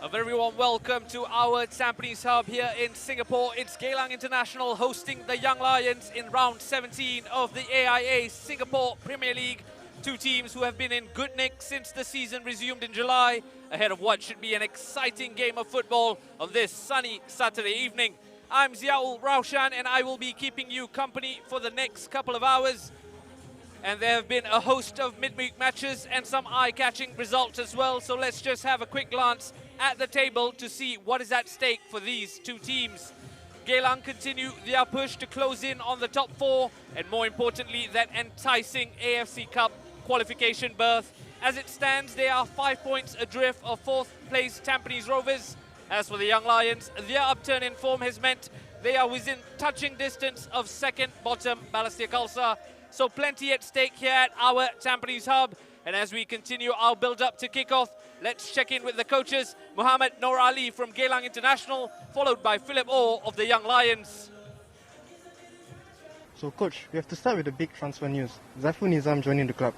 A very warm welcome to our Tampines Hub here in Singapore. It's Geylang International hosting the Young Lions in round 17 of the AIA Singapore Premier League. Two teams who have been in good nick since the season resumed in July, ahead of what should be an exciting game of football on this sunny Saturday evening. I'm Ziaul Raushan and I will be keeping you company for the next couple of hours. And there have been a host of midweek matches and some eye-catching results as well. So let's just have a quick glance at the table to see what is at stake for these two teams. Geylang continue their push to close in on the top four, and more importantly, that enticing AFC Cup qualification berth. As it stands, they are 5 points adrift of fourth place Tampines Rovers. As for the Young Lions, their upturn in form has meant they are within touching distance of second bottom Balestier Khalsa. So plenty at stake here at our Tampines Hub. And as we continue our build-up to kickoff, let's check in with the coaches. Muhammad Noor Ali from Geylang International, followed by Philip Orr of the Young Lions. So coach, we have to start with the big transfer news. Zaiful Nizam joining the club.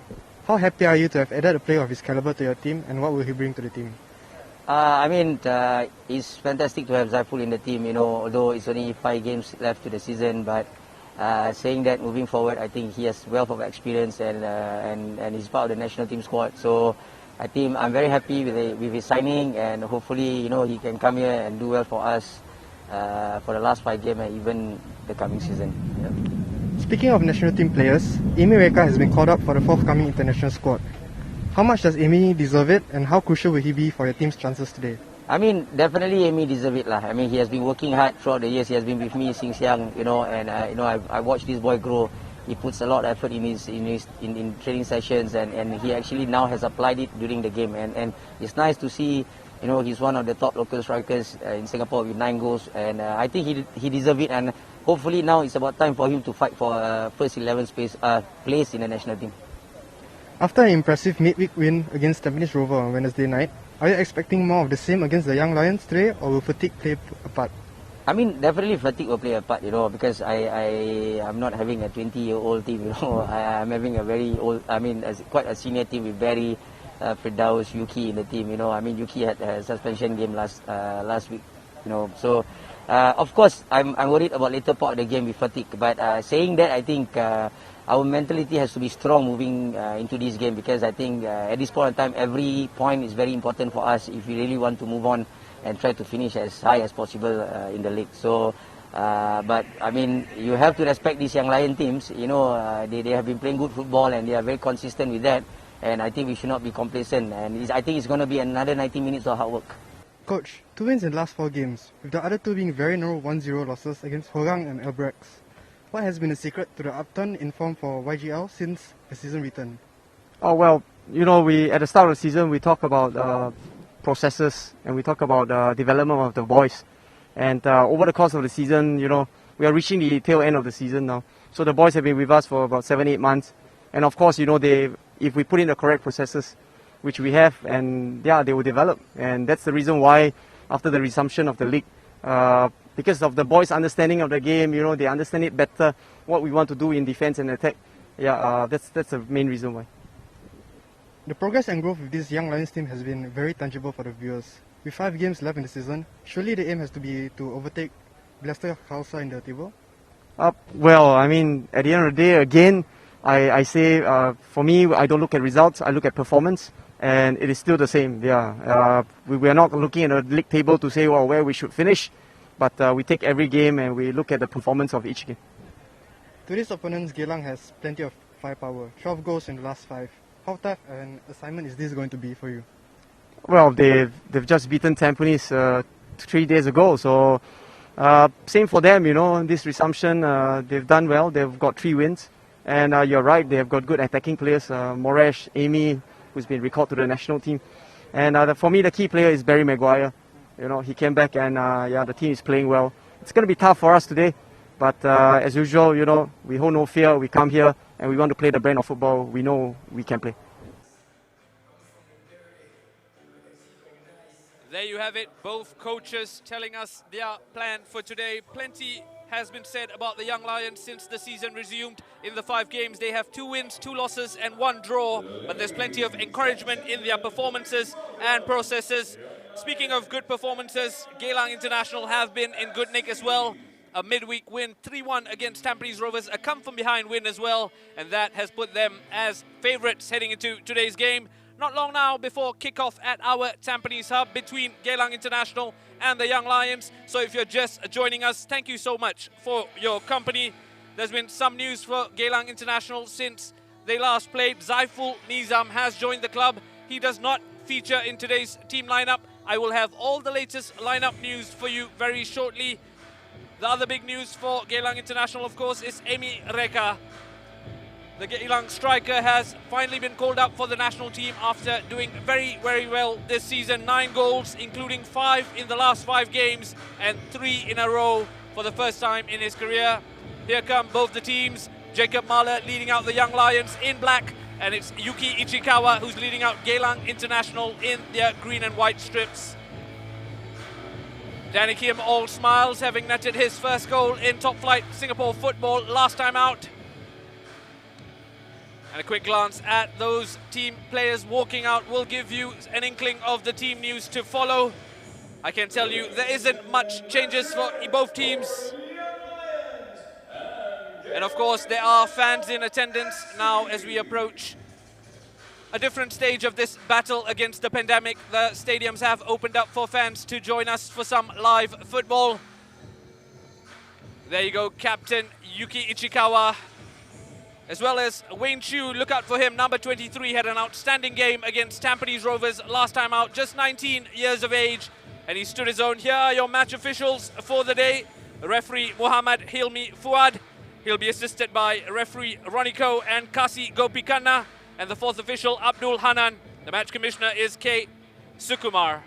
How happy are you to have added a player of his caliber to your team, and what will he bring to the team? It's fantastic to have Zaiful in the team, although it's only 5 games left to the season, but saying that, moving forward, I think he has wealth of experience and he's part of the national team squad. So I think I'm very happy with his signing, and hopefully he can come here and do well for us for the last 5 games and even the coming season. Yeah. Speaking of national team players, Amy Weka has been called up for the forthcoming international squad. How much does Amy deserve it, and how crucial will he be for your team's chances today? Definitely Amy deserves it lah. He has been working hard throughout the years. He has been with me since young, and I watched this boy grow. He puts a lot of effort in training sessions, and he actually now has applied it during the game. And it's nice to see, he's one of the top local strikers in Singapore with 9 goals, and I think he deserves it. And hopefully now it's about time for him to fight for first 11 place in the national team. After an impressive midweek win against Tampines Rover on Wednesday night, are you expecting more of the same against the Young Lions today, or will fatigue play a part? Definitely fatigue will play a part, because I'm not having a 20-year-old team, I'm having a very old, quite a senior team with Barry, Firdaus, Yuki in the team, Yuki had a suspension game last week, So, of course, I'm worried about later part of the game with fatigue, but saying that, I think our mentality has to be strong moving into this game, because I think at this point in time, every point is very important for us if we really want to move on and try to finish as high as possible in the league. So, you have to respect these Young Lion teams. They have been playing good football and they are very consistent with that. And I think we should not be complacent. And I think it's going to be another 90 minutes of hard work. Coach, 2 wins in the last 4 games, with the other 2 being very narrow 1-0 losses against Horang and Albrex. What has been the secret to the upturn in form for YGL since the season return? Oh well, we at the start of the season we talk about processes and we talk about development of the boys, and over the course of the season, we are reaching the tail end of the season now. So the boys have been with us for about 7-8 months, and of course, if we put in the correct processes, which we have, and they will develop, and that's the reason why after the resumption of the league. Because of the boys' understanding of the game, they understand it better, what we want to do in defense and attack. That's the main reason why. The progress and growth of this Young Lions team has been very tangible for the viewers. With 5 games left in the season, surely the aim has to be to overtake Balestier Khalsa in the table? At the end of the day, again, I say, for me, I don't look at results, I look at performance. And it is still the same. We are not looking at the league table to say where we should finish. But we take every game and we look at the performance of each game. Today's opponents, Geylang, has plenty of firepower. 12 goals in the last 5. How tough an assignment is this going to be for you? Well, they've just beaten Tampines 3 days ago. So same for them, this resumption, they've done well. They've got 3 wins. And you're right, they have got good attacking players. Moresh, Amy, who's been recalled to the national team. And for me, the key player is Barry Maguire. He came back and the team is playing well. It's going to be tough for us today, but as usual, we hold no fear. We come here and we want to play the brand of football we know we can play. There you have it, both coaches telling us their plan for today. Plenty has been said about the Young Lions since the season resumed. In the 5 games, they have 2 wins, 2 losses and 1 draw. But there's plenty of encouragement in their performances and processes. Speaking of good performances, Geylang International have been in good nick as well. A midweek win, 3-1 against Tampines Rovers, a come-from-behind win as well, and that has put them as favourites heading into today's game. Not long now before kickoff at our Tampines Hub between Geylang International and the Young Lions. So if you're just joining us, thank you so much for your company. There's been some news for Geylang International since they last played. Zaiful Nizam has joined the club. He does not feature in today's team lineup. I will have all the latest lineup news for you very shortly. The other big news for Geylang International, of course, is Amy Reka. The Geylang striker has finally been called up for the national team after doing very, very well this season. 9 goals, including 5 in the last 5 games and 3 in a row for the first time in his career. Here come both the teams. Jacob Mahler leading out the Young Lions in black, and it's Yuki Ichikawa who's leading out Geylang International in their green and white strips. Danny Kim all smiles, having netted his first goal in top flight Singapore football last time out. And a quick glance at those team players walking out will give you an inkling of the team news to follow. I can tell you there isn't much changes for both teams. And of course there are fans in attendance now as we approach a different stage of this battle against the pandemic. The stadiums have opened up for fans to join us for some live football. There you go, Captain Yuki Ichikawa, as well as Wayne Chu. Look out for him, number 23, had an outstanding game against Tampines Rovers last time out, just 19 years of age, and he stood his own. Here are your match officials for the day. Referee Muhammad Hilmi Fuad. He'll be assisted by referee Roniko and Kasi Gopikanna. And the fourth official, Abdul Hanan. The match commissioner is K. Sukumar.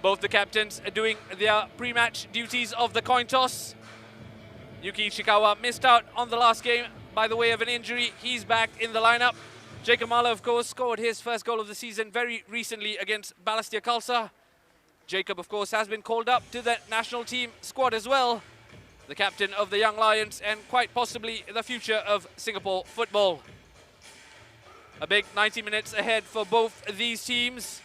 Both the captains are doing their pre-match duties of the coin toss. Yuki Ichikawa missed out on the last game by the way of an injury. He's back in the lineup. Jacob Mahler, of course, scored his first goal of the season very recently against Balestier Khalsa. Jacob, of course, has been called up to the national team squad as well. The captain of the Young Lions and quite possibly the future of Singapore football. A big 90 minutes ahead for both these teams.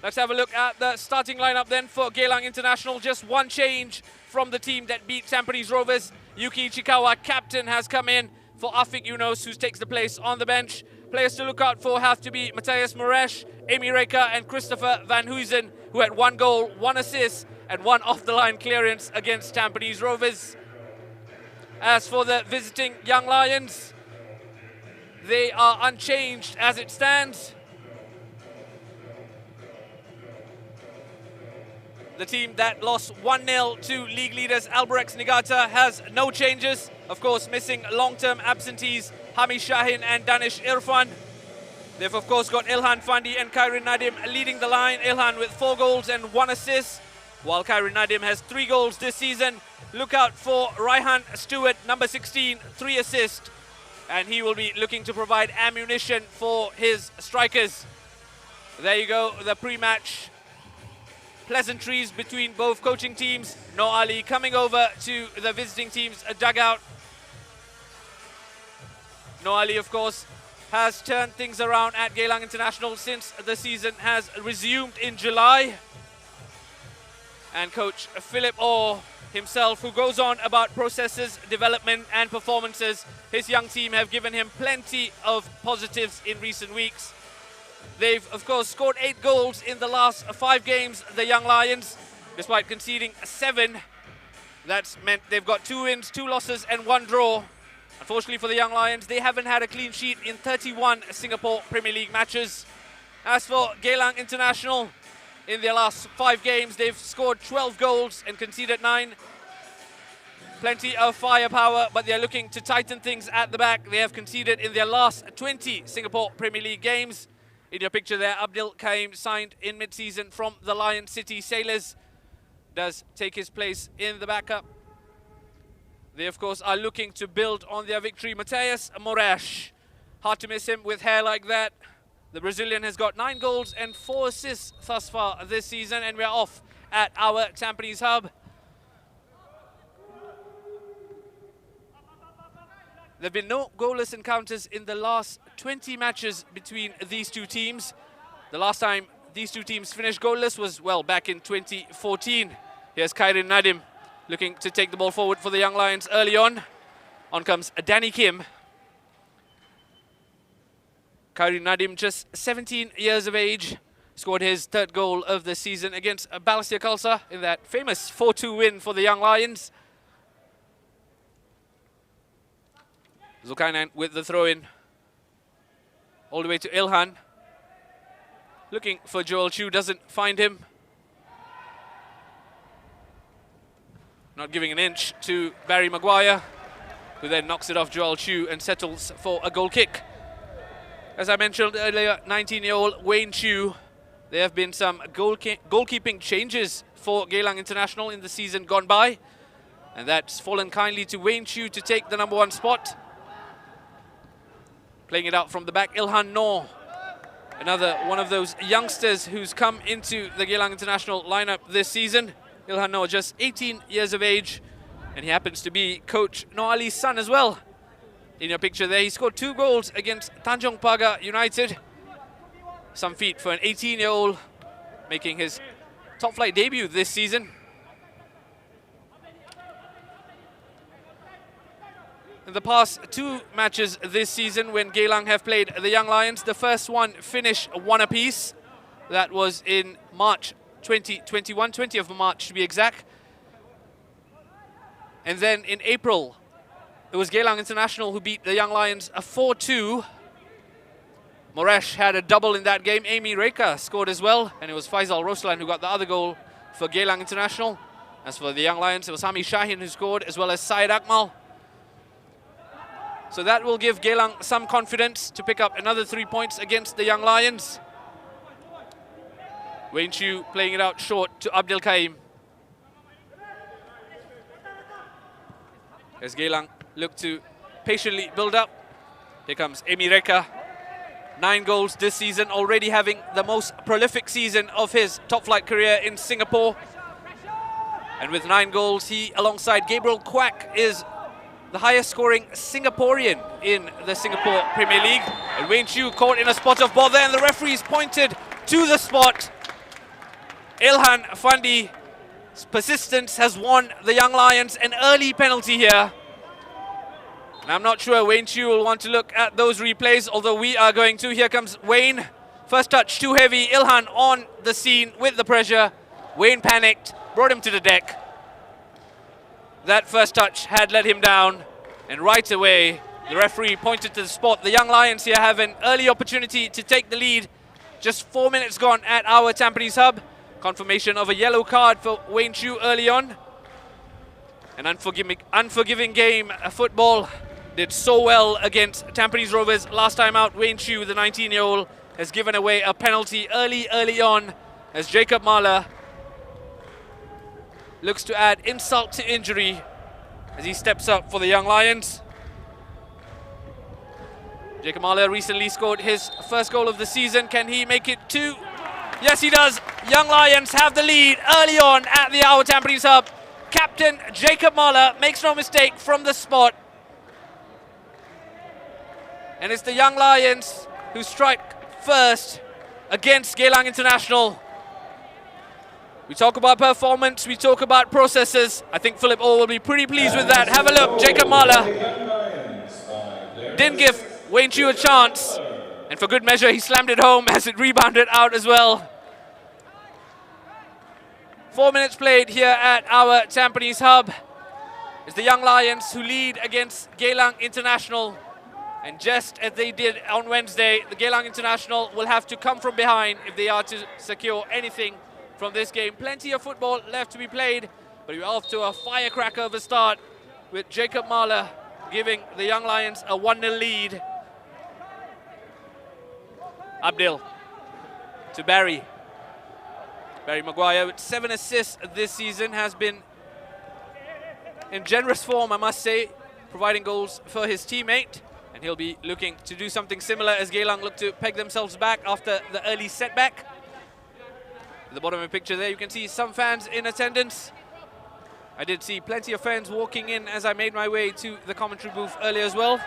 Let's have a look at the starting lineup then for Geylang International. Just one change from the team that beat Tampines Rovers. Yuki Ichikawa, captain, has come in for Afiq Yunos, who takes the place on the bench. Players to look out for have to be Matthias Moresh, Amy Reka and Christopher Van Huysen, who had 1 goal, 1 assist and 1 off-the-line clearance against Tampines Rovers. As for the visiting Young Lions, they are unchanged as it stands. The team that lost 1-0 to league leaders Albirex Niigata has no changes. Of course, missing long-term absentees Hamish Shahin and Danish Irfan. They've of course got Ilhan Fandi and Khairin Nadim leading the line. Ilhan with 4 goals and 1 assist, while Khairin Nadim has 3 goals this season. Look out for Raihan Stewart, number 16, 3 assists. And he will be looking to provide ammunition for his strikers. There you go, the pre-match pleasantries between both coaching teams. No Ali coming over to the visiting team's dugout. No Ali, of course, has turned things around at Geylang International since the season has resumed in July. And coach Philip Orr himself, who goes on about processes, development and performances. His young team have given him plenty of positives in recent weeks. They've of course scored 8 goals in the last 5 games, the Young Lions, despite conceding 7. That's meant they've got 2 wins, 2 losses and 1 draw. Unfortunately for the Young Lions, they haven't had a clean sheet in 31 Singapore Premier League matches. As for Geylang International, in their last 5 games, they've scored 12 goals and conceded 9. Plenty of firepower, but they're looking to tighten things at the back. They have conceded in their last 20 Singapore Premier League games. In your picture there, Abdul Kaim, signed in mid-season from the Lion City Sailors, does take his place in the backup. They, of course, are looking to build on their victory. Matthias Moresh, hard to miss him with hair like that. The Brazilian has got 9 goals and 4 assists thus far this season, and we're off at our Tampines Hub. There have been no goalless encounters in the last 20 matches between these two teams. The last time these two teams finished goalless was, well, back in 2014. Here's Kairin Nadim looking to take the ball forward for the Young Lions early on. On comes Danny Kim. Kairin Nadim, just 17 years of age, scored his third goal of the season against Balestier Khalsa in that famous 4-2 win for the Young Lions. Zulkarnain with the throw-in. All the way to Ilhan. Looking for Joel Chu, doesn't find him. Not giving an inch to Barry Maguire, who then knocks it off Joel Chu and settles for a goal kick. As I mentioned earlier, 19-year-old Wayne Chu. There have been some goalkeeping changes for Geylang International in the season gone by, and that's fallen kindly to Wayne Chu to take the #1 spot. Playing it out from the back, Ilhan Noor. Another one of those youngsters who's come into the Geylang International lineup this season. Ilhan Noor, just 18 years of age, and he happens to be Coach Noor Ali's son as well. In your picture there, he scored 2 goals against Tanjong Pagar United. Some feat for an 18-year-old making his top flight debut this season. In the past 2 matches this season when Geylang have played the Young Lions, the first one finished 1 apiece. That was in March 2021, 20th of March to be exact. And then in April, it was Geylang International who beat the Young Lions a 4-2. Moresh had a double in that game. Amy Reka scored as well, and it was Faisal Roslan who got the other goal for Geylang International. As for the Young Lions, it was Hami Shahin who scored, as well as Syed Akmal. So that will give Geylang some confidence to pick up another 3 points against the Young Lions. Wayne Chu playing it out short to Abdel Kaim. As Geylang look to patiently build up. Here comes Amy Reka. 9 goals this season, already having the most prolific season of his top-flight career in Singapore. And with 9 goals, he, alongside Gabriel Quack, is the highest scoring Singaporean in the Singapore Premier League. And Wayne Chu caught in a spot of bother, and the referees pointed to the spot. Ilhan Fandi's persistence has won the Young Lions an early penalty here. And I'm not sure Wayne Chu will want to look at those replays, although we are going to. Here comes Wayne. First touch too heavy. Ilhan on the scene with the pressure. Wayne panicked, brought him to the deck. That first touch had let him down, and right away the referee pointed to the spot. The Young Lions here have an early opportunity to take the lead. Just 4 minutes gone at our Tampines Hub. Confirmation of a yellow card for Wayne Chu early on. An unforgiving game. Football did so well against Tampines Rovers last time out. Wayne Chu, the 19-year-old, has given away a penalty early on, as Jacob Mahler looks to add insult to injury as he steps up for the Young Lions. Jacob Mahler recently scored his first goal of the season. Can he make it 2? Yes, he does. Young Lions have the lead early on at the Our Tampines Hub. Captain Jacob Mahler makes no mistake from the spot. And it's the Young Lions who strike first against Geylang International. We talk about performance, we talk about processes. I think Philip O will be pretty pleased with that. Have a look, Jacob Mahler didn't give Wayne Chu a chance. And for good measure, he slammed it home as it rebounded out as well. 4 minutes played here at our Tampines Hub. It's the Young Lions who lead against Geylang International. And just as they did on Wednesday, the Geylang International will have to come from behind if they are to secure anything from this game. Plenty of football left to be played, but we're off to a firecracker of a start with Jacob Mahler giving the Young Lions a 1-0 lead. Abdil to Barry. Barry Maguire with 7 assists this season, has been in generous form, I must say, providing goals for his teammate. And he'll be looking to do something similar as Geylang look to peg themselves back after the early setback. At the bottom of the picture there, you can see some fans in attendance. I did see plenty of fans walking in as I made my way to the commentary booth earlier as well.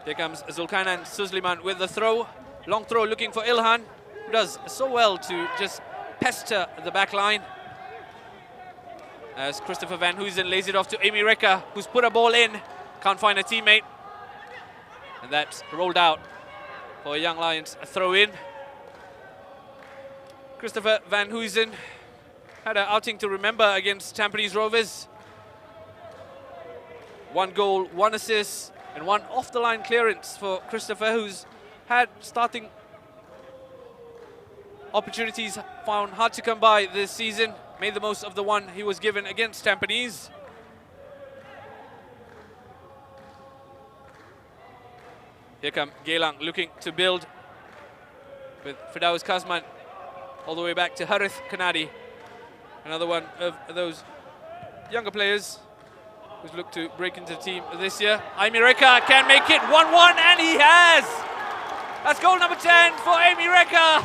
Here comes Zulkarnain Suzliman with the throw. Long throw looking for Ilhan. who does so well to just pester the back line. As Christopher Van Huysen lays it off to Amy Rekker, who's put a ball in, can't find a teammate. And that's rolled out for Young Lions, a throw in. Christopher Van Huysen had an outing to remember against Tampines Rovers. 1 goal, 1 assist, and 1 off-the-line clearance for Christopher, who's had starting opportunities found hard to come by this season. Made the most of the one he was given against Tampines. Here come Geylang looking to build with Firdaus Kazman all the way back to Harith Kanadi. Another one of those younger players who's looked to break into the team this year. Amy Rekker can make it 1-1, and he has! That's goal number 10 for Amy Rekker.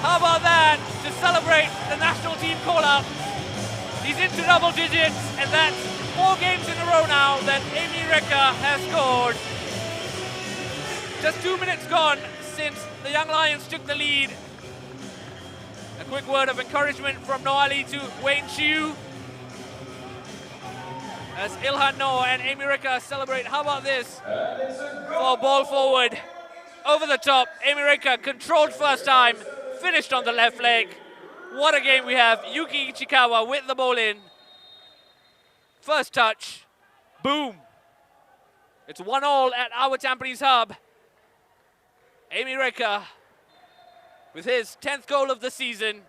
How about that, to celebrate the national team call-up. He's into double digits, and that's 4 games in a row now that Amy Rekker has scored. Just 2 minutes gone since the Young Lions took the lead. A quick word of encouragement from Noali to Wayne Chiu. As Ilhan Noor and Amy Rekker celebrate. How about this? For ball forward. Over the top, Amy Rekker controlled first time. Finished on the left leg. What a game we have. Yuki Ichikawa with the ball in. First touch. Boom. It's 1-1 at our Tampines Hub. Amy Rekker with his 10th goal of the season.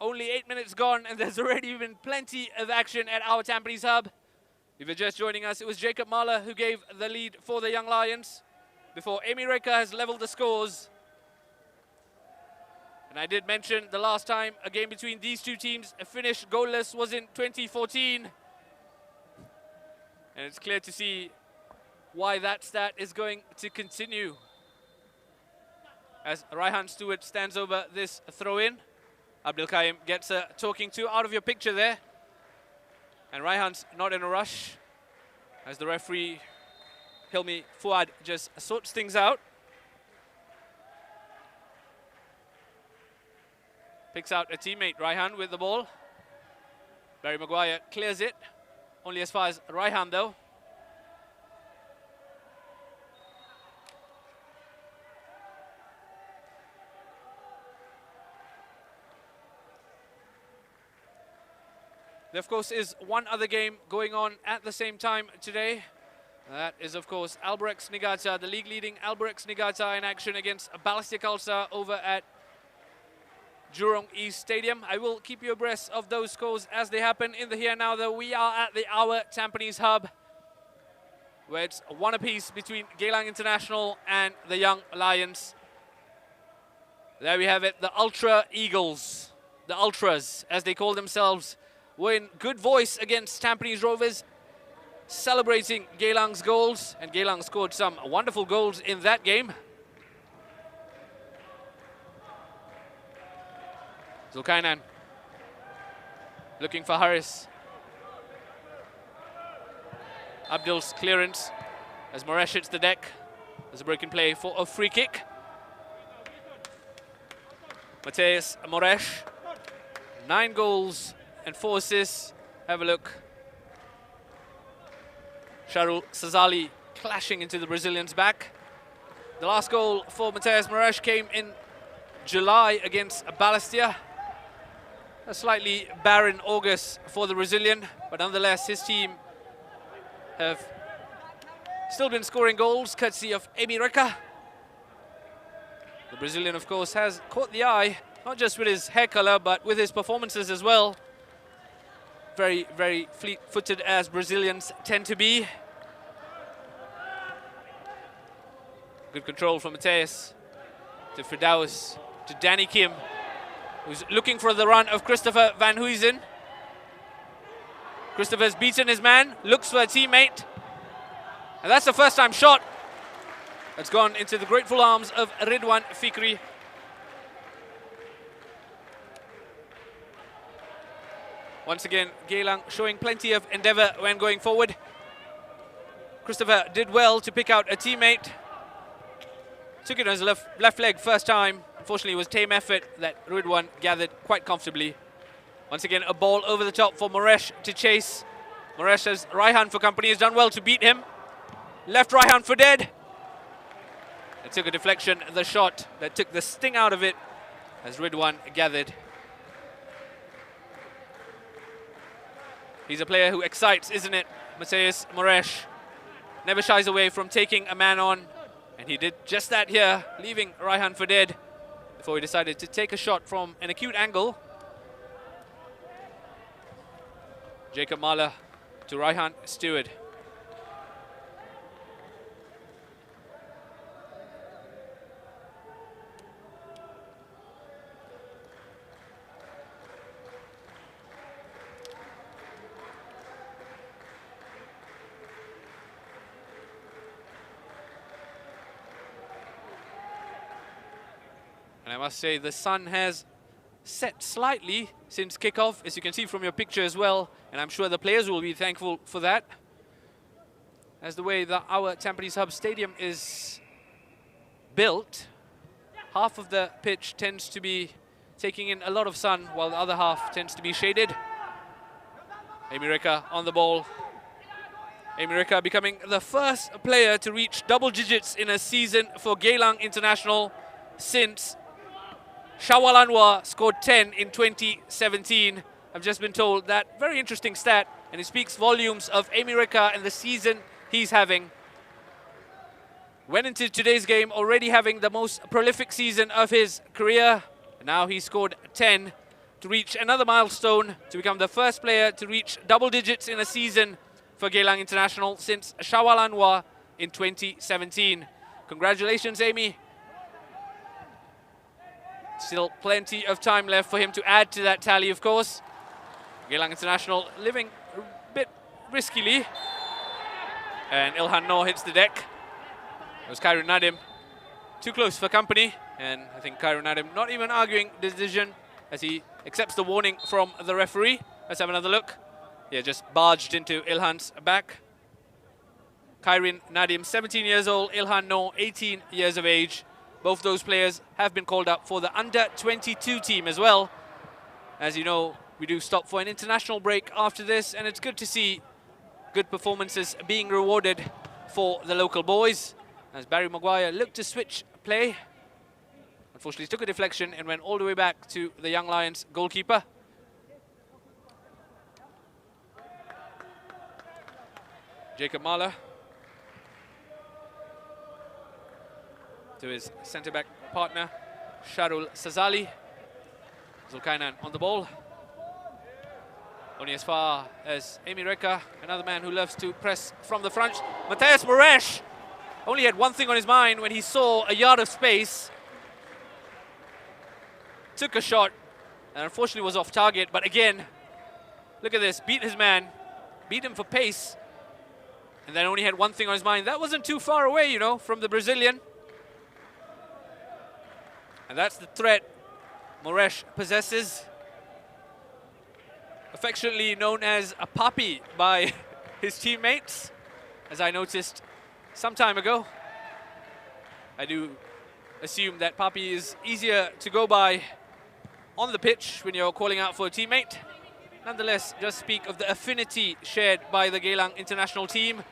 Only 8 minutes gone, and there's already been plenty of action at our Tampines Hub. If you're just joining us, it was Jacob Mahler who gave the lead for the Young Lions before Amy Rekker has leveled the scores. And I did mention the last time a game between these two teams finished goalless was in 2014. And it's clear to see why that stat is going to continue. As Raihan Stewart stands over this throw-in. Abdul Qaim gets a talking to out of your picture there. And Raihan's not in a rush as the referee, Hilmi Fuad, just sorts things out. Picks out a teammate, Raihan, with the ball. Barry Maguire clears it. Only as far as Raihan, though. There, of course, is one other game going on at the same time today. That is, of course, Albrechts Niigata, the league-leading Albrechts Niigata in action against Balestier Khalsa over at Jurong East Stadium. I will keep you abreast of those scores as they happen in the here and now, though. We are at the Our Tampines Hub, where it's 1 apiece between Geylang International and the Young Lions. There we have it, the Ultra Eagles, the Ultras, as they call themselves, were in good voice against Tampines Rovers, celebrating Geylang's goals, and Geylang scored some wonderful goals in that game. Zulkainan looking for Harris. Abdul's clearance as Moresh hits the deck. There's a broken play for a free kick. Mateus Moresh, 9 goals and 4 assists. Have a look. Sharul Sazali clashing into the Brazilian's back. The last goal for Mateus Moresh came in July against Balestier. A slightly barren August for the Brazilian, but nonetheless his team have still been scoring goals courtesy of Amy Rekker. The Brazilian, of course, has caught the eye, not just with his hair color, but with his performances as well. Very, very fleet-footed as Brazilians tend to be. Good control from Mateus to Firdaus, to Danny Kim, who's looking for the run of Christopher Van Huysen. Christopher's beaten his man, looks for a teammate. And that's the first time shot that's gone into the grateful arms of Ridwan Fikri. Once again, Geylang showing plenty of endeavour when going forward. Christopher did well to pick out a teammate. Took it on his left leg first time. Unfortunately, it was tame effort that Ridwan gathered quite comfortably. Once again, a ball over the top for Moresh to chase. Moresh has right hand for company. He's done well to beat him. Left right hand for dead. It took a deflection, the shot that took the sting out of it as Ridwan gathered. He's a player who excites, isn't it? Mateus Moresh never shies away from taking a man on. And he did just that here, leaving Raihan for dead before he decided to take a shot from an acute angle. Jacob Mahler to Raihan Stewart. And I must say, the sun has set slightly since kickoff, as you can see from your picture as well. And I'm sure the players will be thankful for that. As the way that our Tampines Hub Stadium is built, half of the pitch tends to be taking in a lot of sun, while the other half tends to be shaded. Amy Rika on the ball. Amy Rika becoming the first player to reach double digits in a season for Geylang International since Shawal Anwar scored 10 in 2017. I've just been told that very interesting stat, and it speaks volumes of Amy Rika and the season he's having. Went into today's game already having the most prolific season of his career. And now he scored 10 to reach another milestone, to become the first player to reach double digits in a season for Geylang International since Shawal Anwar in 2017. Congratulations, Amy. Still plenty of time left for him to add to that tally, of course. Geylang International living a bit riskily. And Ilhan Noor hits the deck. It was Khairun Nadim. Too close for company. And I think Khairun Nadim not even arguing the decision as he accepts the warning from the referee. Let's have another look. Yeah, just barged into Ilhan's back. Khairun Nadim, 17 years old. Ilhan Noor, 18 years of age. Both those players have been called up for the under-22 team as well. As you know, we do stop for an international break after this, and it's good to see good performances being rewarded for the local boys. As Barry Maguire looked to switch play, unfortunately took a deflection and went all the way back to the Young Lions goalkeeper. Jacob Mahler to his centre-back partner, Sharul Sazali. Zulkainan on the ball. Only as far as Amy Rika, another man who loves to press from the front. Mateus Moresh only had one thing on his mind when he saw a yard of space. Took a shot and unfortunately was off target. But again, look at this, beat his man, beat him for pace. And then only had one thing on his mind. That wasn't too far away, you know, from the Brazilian. And that's the threat Moresh possesses. Affectionately known as a Papi by his teammates, as I noticed some time ago. I do assume that Papi is easier to go by on the pitch when you're calling out for a teammate. Nonetheless, just speak of the affinity shared by the Geylang international team.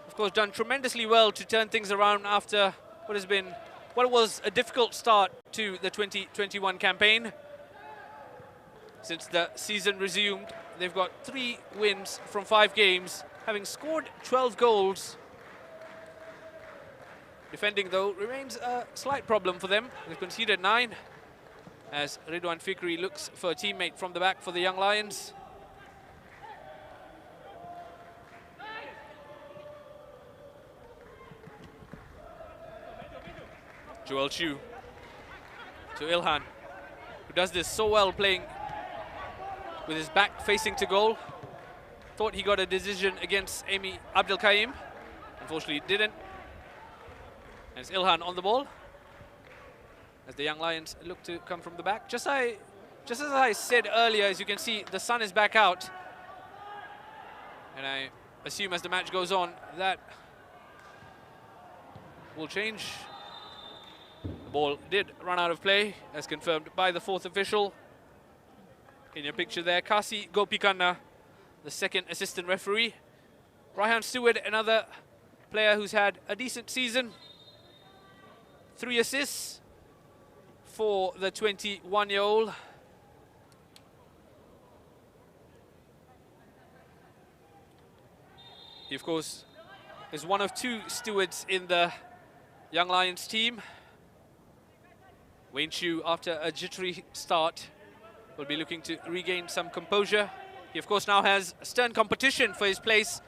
Of course, done tremendously well to turn things around after what was a difficult start to the 2021 campaign. Since the season resumed, they've got 3 wins from 5 games, having scored 12 goals. Defending, though, remains a slight problem for them. They've conceded 9, as Ridwan Fikri looks for a teammate from the back for the Young Lions. Joel Chu to Ilhan, who does this so well, playing with his back facing to goal. Thought he got a decision against Amy Abdel Kaim. Unfortunately, didn't. And it's Ilhan on the ball as the Young Lions look to come from the back. Just as I said earlier, as you can see, the sun is back out. And I assume as the match goes on, that will change. ball did run out of play, as confirmed by the fourth official. In your picture there, Kasi Gopikanna, the second assistant referee. Raihan Stewart, another player who's had a decent season. 3 assists for the 21-year-old. He, of course, is one of 2 stewards in the Young Lions team. Wayne Chu, after a jittery start, will be looking to regain some composure. He, of course, now has stern competition for his place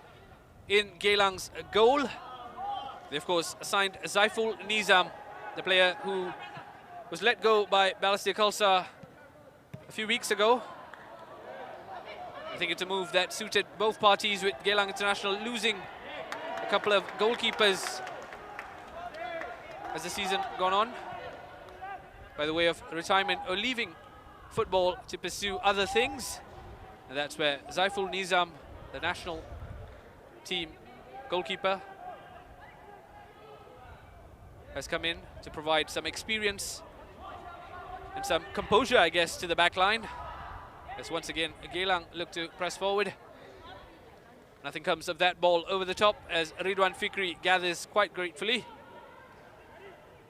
in Geylang's goal. They, of course, signed Zaiful Nizam, the player who was let go by Balestier Khalsa a few weeks ago. I think it's a move that suited both parties, with Geylang International losing a couple of goalkeepers as the season gone on, by the way of retirement or leaving football to pursue other things. And that's where Zaiful Nizam, the national team goalkeeper, has come in to provide some experience and some composure, I guess, to the back line. As once again, Geylang look to press forward. Nothing comes of that ball over the top as Ridwan Fikri gathers quite gratefully.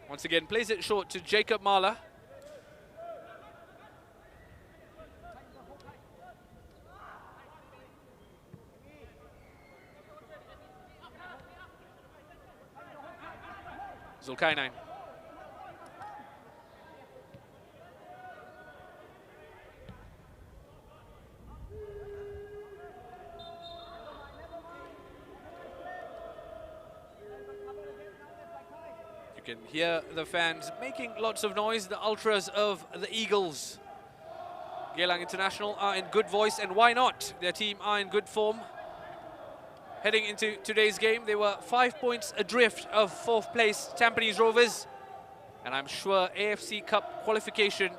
Once again, plays it short to Jacob Mahler. Zulkarnain. You can hear the fans making lots of noise, the ultras of the Eagles. Geylang International are in good voice, and why not? Their team are in good form. Heading into today's game, they were 5 points adrift of 4th place Tampines Rovers. And I'm sure AFC Cup qualification,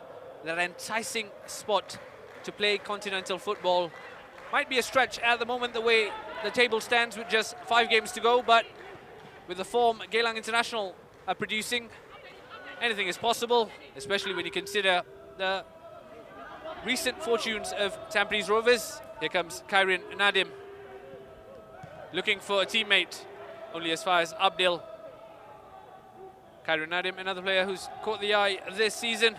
that enticing spot to play continental football, might be a stretch at the moment, the way the table stands with just 5 games to go. But with the form Geylang International are producing, anything is possible, especially when you consider the recent fortunes of Tampines Rovers. Here comes Kairin Nadim, looking for a teammate, only as far as Abdil. Kairin Nadim, another player who's caught the eye this season,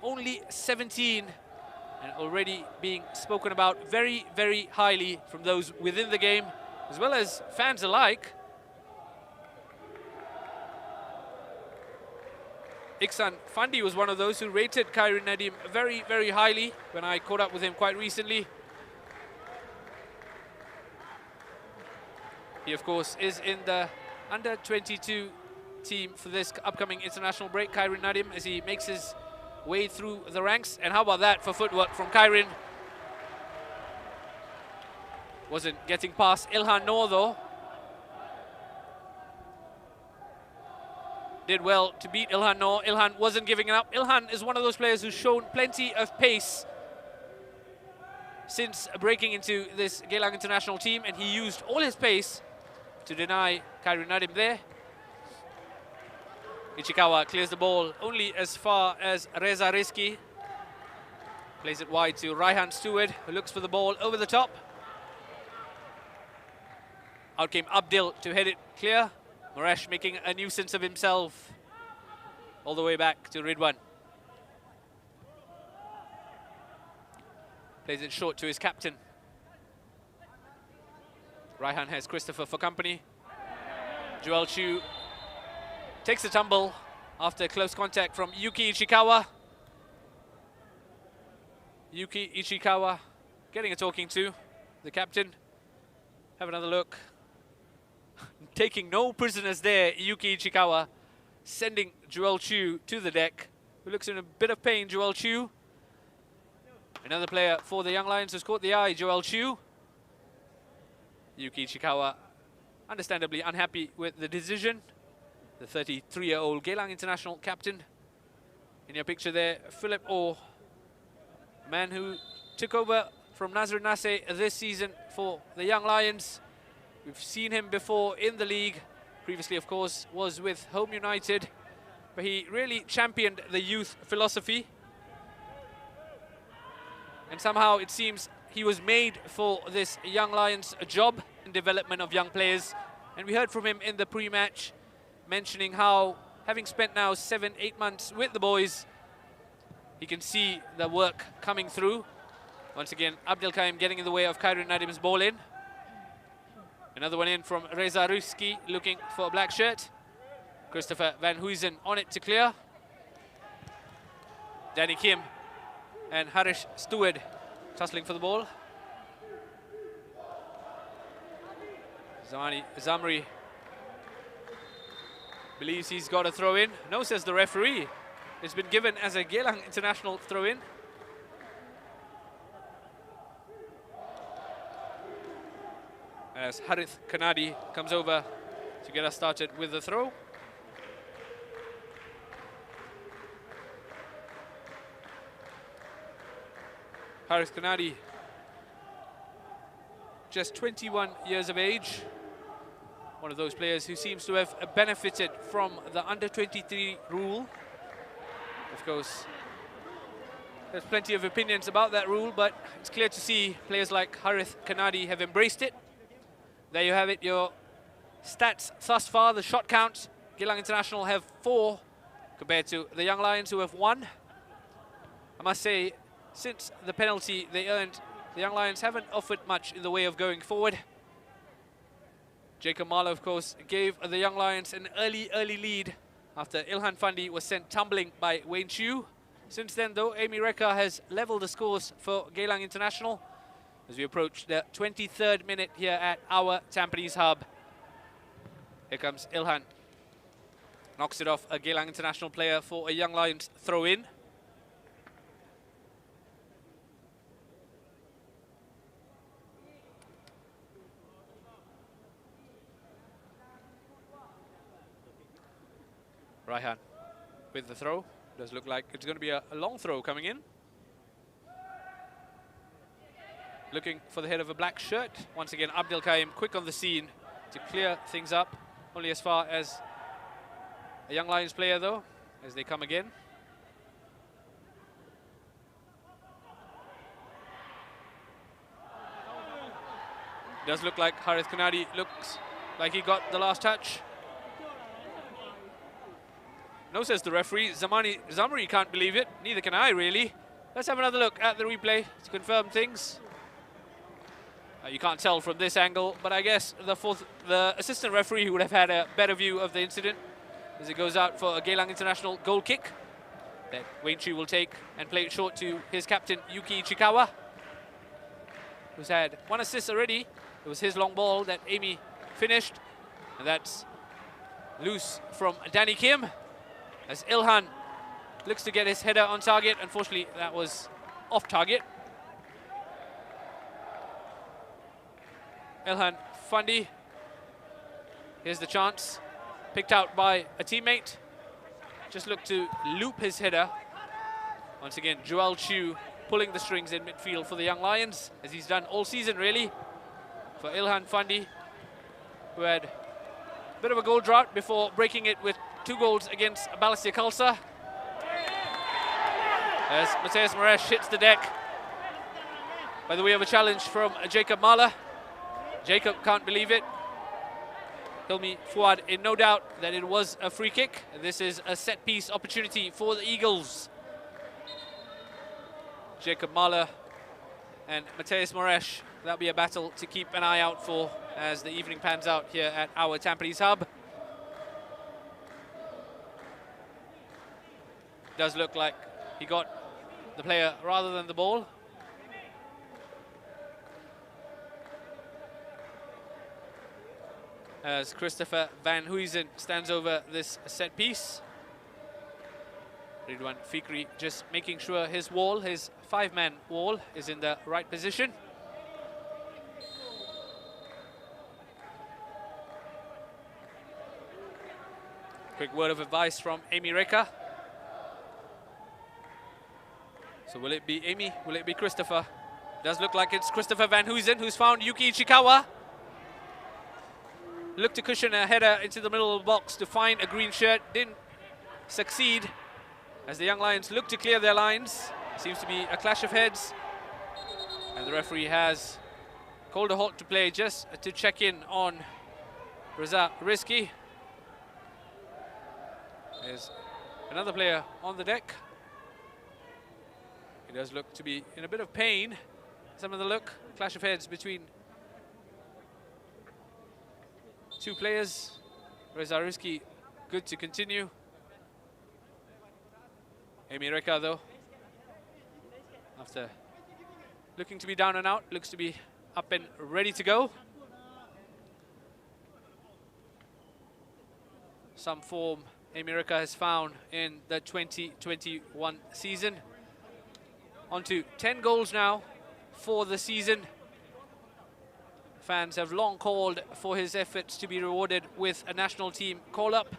only 17, and already being spoken about very, very highly from those within the game, as well as fans alike. Iksan Fandi was one of those who rated Kairin Nadim very, very highly when I caught up with him quite recently. He, of course, is in the under-22 team for this upcoming international break, Kairin Nadim, as he makes his way through the ranks. And how about that for footwork from Kairin? Wasn't getting past Ilhan Noor, though. Did well to beat Ilhan Noor. Ilhan wasn't giving it up. Ilhan is one of those players who's shown plenty of pace since breaking into this Geylang International team, and he used all his pace to deny Kairin Nadim there. Ichikawa clears the ball only as far as Reza Rizki. Plays it wide to Raihan Stewart, who looks for the ball over the top. Out came Abdil to head it clear. Moresh making a nuisance of himself. All the way back to Ridwan. Plays it short to his captain. Raihan has Christopher for company. Joel Chu takes a tumble after close contact from Yuki Ichikawa. Yuki Ichikawa getting a talking to, the captain. Have another look. Taking no prisoners there, Yuki Ichikawa, sending Joel Chu to the deck, who looks in a bit of pain, Joel Chu. Another player for the Young Lions who's caught the eye, Joel Chu. Yuki Ichikawa, understandably unhappy with the decision. The 33-year-old Geylang International captain. In your picture there, Philip Orr, a man who took over from Nazrin Nasseh this season for the Young Lions. We've seen him before in the league. Previously, of course, was with Home United. but he really championed the youth philosophy. And somehow it seems he was made for this Young Lions job in development of young players. And we heard from him in the pre-match, mentioning how, having spent now 7-8 months with the boys, he can see the work coming through. Once again, Abdel Kaim getting in the way of Khairul Nadim's ball in. Another one in from Reza Ruski, looking for a black shirt. Christopher Van Huysen on it to clear. Danny Kim and Harish Stewart tussling for the ball. Zamri believes he's got a throw in. No, says the referee. It's been given as a Geylang international throw in. As Harith Kanadi comes over to get us started with the throw. Harith Kanadi, just 21 years of age. One of those players who seems to have benefited from the under-23 rule. Of course, there's plenty of opinions about that rule, but it's clear to see players like Harith Kanadi have embraced it. There you have it, your stats thus far, the shot count. Geylang International have 4 compared to the Young Lions who have 1. I must say, since the penalty they earned, the Young Lions haven't offered much in the way of going forward. Jacob Marlow, of course, gave the Young Lions an early lead after Ilhan Fandi was sent tumbling by Wayne Chu. Since then, though, Amy Reka has leveled the scores for Geylang International as we approach the 23rd minute here at our Tampines Hub. Here comes Ilhan. Knocks it off a Geylang International player for a Young Lions throw-in. Raihan with the throw. Does look like it's going to be a long throw coming in. Looking for the head of a black shirt. Once again, Abdel Kaim quick on the scene to clear things up. Only as far as a Young Lions player, though, as they come again. Does look like Harith Kanadi looks like he got the last touch. No, says the referee. Zamri can't believe it. Neither can I, really. Let's have another look at the replay to confirm things. You can't tell from this angle, but I guess the assistant referee would have had a better view of the incident as it goes out for a Geylang International goal kick that Wayne Chu will take and play it short to his captain, Yuki Ichikawa, who's had 1 assist already. It was his long ball that Amy finished, and that's loose from Danny Kim. As Ilhan looks to get his header on target. Unfortunately, that was off target. Ilhan Fandi. Here's the chance. Picked out by a teammate. Just looked to loop his header. Once again, Joel Chu pulling the strings in midfield for the Young Lions, as he's done all season, really. For Ilhan Fandi, who had a bit of a goal drought before breaking it with 2 goals against Balestier Khalsa. As Mateus Moresh hits the deck. By the way of a challenge from Jacob Mahler. Jacob can't believe it. Hilmi Fuad in no doubt that it was a free kick. This is a set-piece opportunity for the Eagles. Jacob Mahler and Mateus Moresh. That'll be a battle to keep an eye out for as the evening pans out here at our Tampines Hub. Does look like he got the player rather than the ball. As Christopher Van Huysen stands over this set piece. Ridwan Fikri just making sure his wall, his 5-man wall, is in the right position. Quick word of advice from Amy Reka. So will it be Amy? Will it be Christopher? Does look like it's Christopher Van Huysen who's found Yuki Ichikawa. Looked to cushion a header into the middle of the box to find a green shirt. Didn't succeed as the Young Lions look to clear their lines. Seems to be a clash of heads. And the referee has called a halt to play just to check in on Reza Rizki. There's another player on the deck. He does look to be in a bit of pain. Some of the look, clash of heads between two players. Reza Rizki, good to continue. Amy Reka, though, after looking to be down and out, looks to be up and ready to go. Some form Amy Reka has found in the 2021 season. On to 10 goals now for the season. Fans have long called for his efforts to be rewarded with a national team call-up.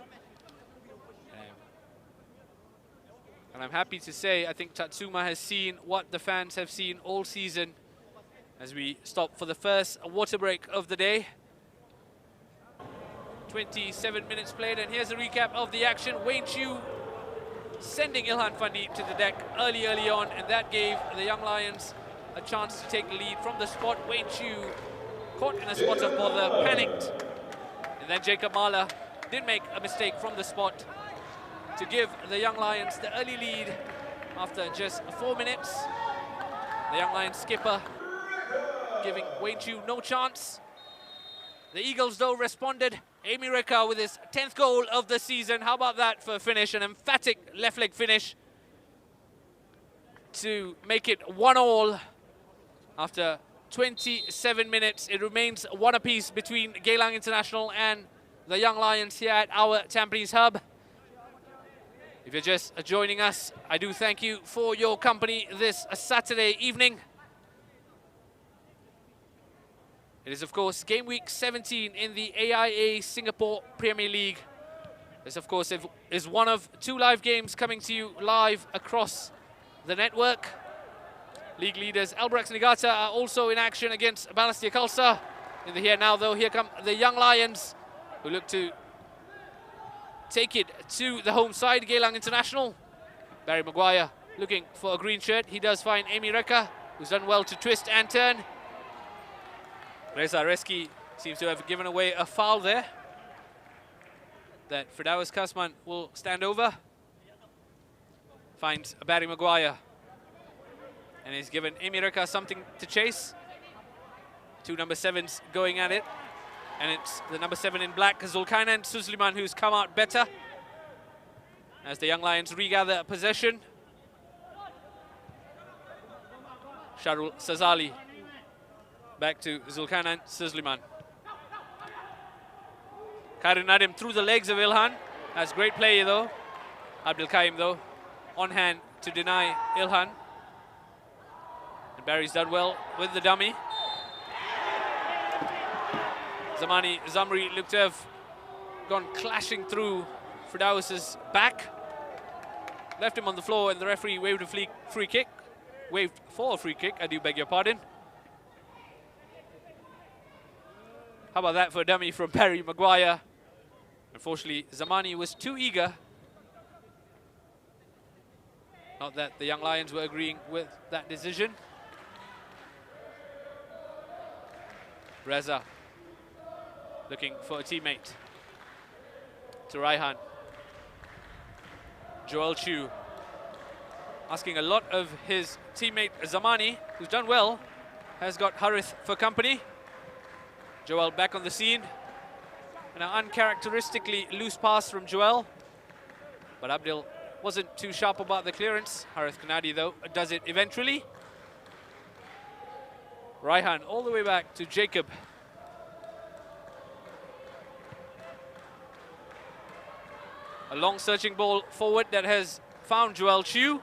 And I'm happy to say, I think Tatsuma has seen what the fans have seen all season as we stop for the first water break of the day. 27 minutes played, and here's a recap of the action. Wayne Chu sending Ilhan Fandi to the deck early on, and that gave the Young Lions a chance to take the lead from the spot. Wayne Chu caught in a spot of bother, panicked, and then Jacob Mahler did make a mistake from the spot to give the Young Lions the early lead after just 4 minutes. The Young Lions skipper giving Wayne Chu no chance. The Eagles, though, responded. Amy Reka with his 10th goal of the season. How about that for a finish? An emphatic left leg finish to make it 1-1 after 27 minutes. It remains 1 apiece between Geylang International and the Young Lions here at our Tampines Hub. If you're just joining us, I do thank you for your company this Saturday evening. It is, of course, game week 17 in the AIA Singapore Premier League. This, of course, is one of 2 live games coming to you live across the network. League leaders Albrechts Niigata are also in action against Balestier Khalsa. In the here now, though, here come the Young Lions, who look to take it to the home side, Geylang International. Barry Maguire looking for a green shirt. He does find Amy Reka, who's done well to twist and turn. Reza Rizki seems to have given away a foul there that Firdaus Kasman will stand over. Finds Barry Maguire. And he's given Amy Reka something to chase. 2 number 7s going at it. And it's the number 7 in black, Zulkarnain Suzliman, who's come out better as the Young Lions regather possession. Sharul Sazali back to Zulkarnain Suzliman. Khairul Nadim through the legs of Ilhan. That's great play, though. Abdul Kaim, though, on hand to deny Ilhan. And Barry's done well with the dummy. Zamani Zamri looked to have gone clashing through Firdaus's back. Left him on the floor, and the referee waved a free kick. Waved for a free kick, I do beg your pardon. How about that for a dummy from Barry Maguire? Unfortunately, Zamani was too eager. Not that the Young Lions were agreeing with that decision. Reza looking for a teammate. To Raihan. Joel Chu asking a lot of his teammate Zamani, who's done well, has got Harith for company. Joel back on the scene. And an uncharacteristically loose pass from Joel. But Abdul wasn't too sharp about the clearance. Harith Kanadi, though, does it eventually. Raihan all the way back to Jacob. A long searching ball forward that has found Joel Chu.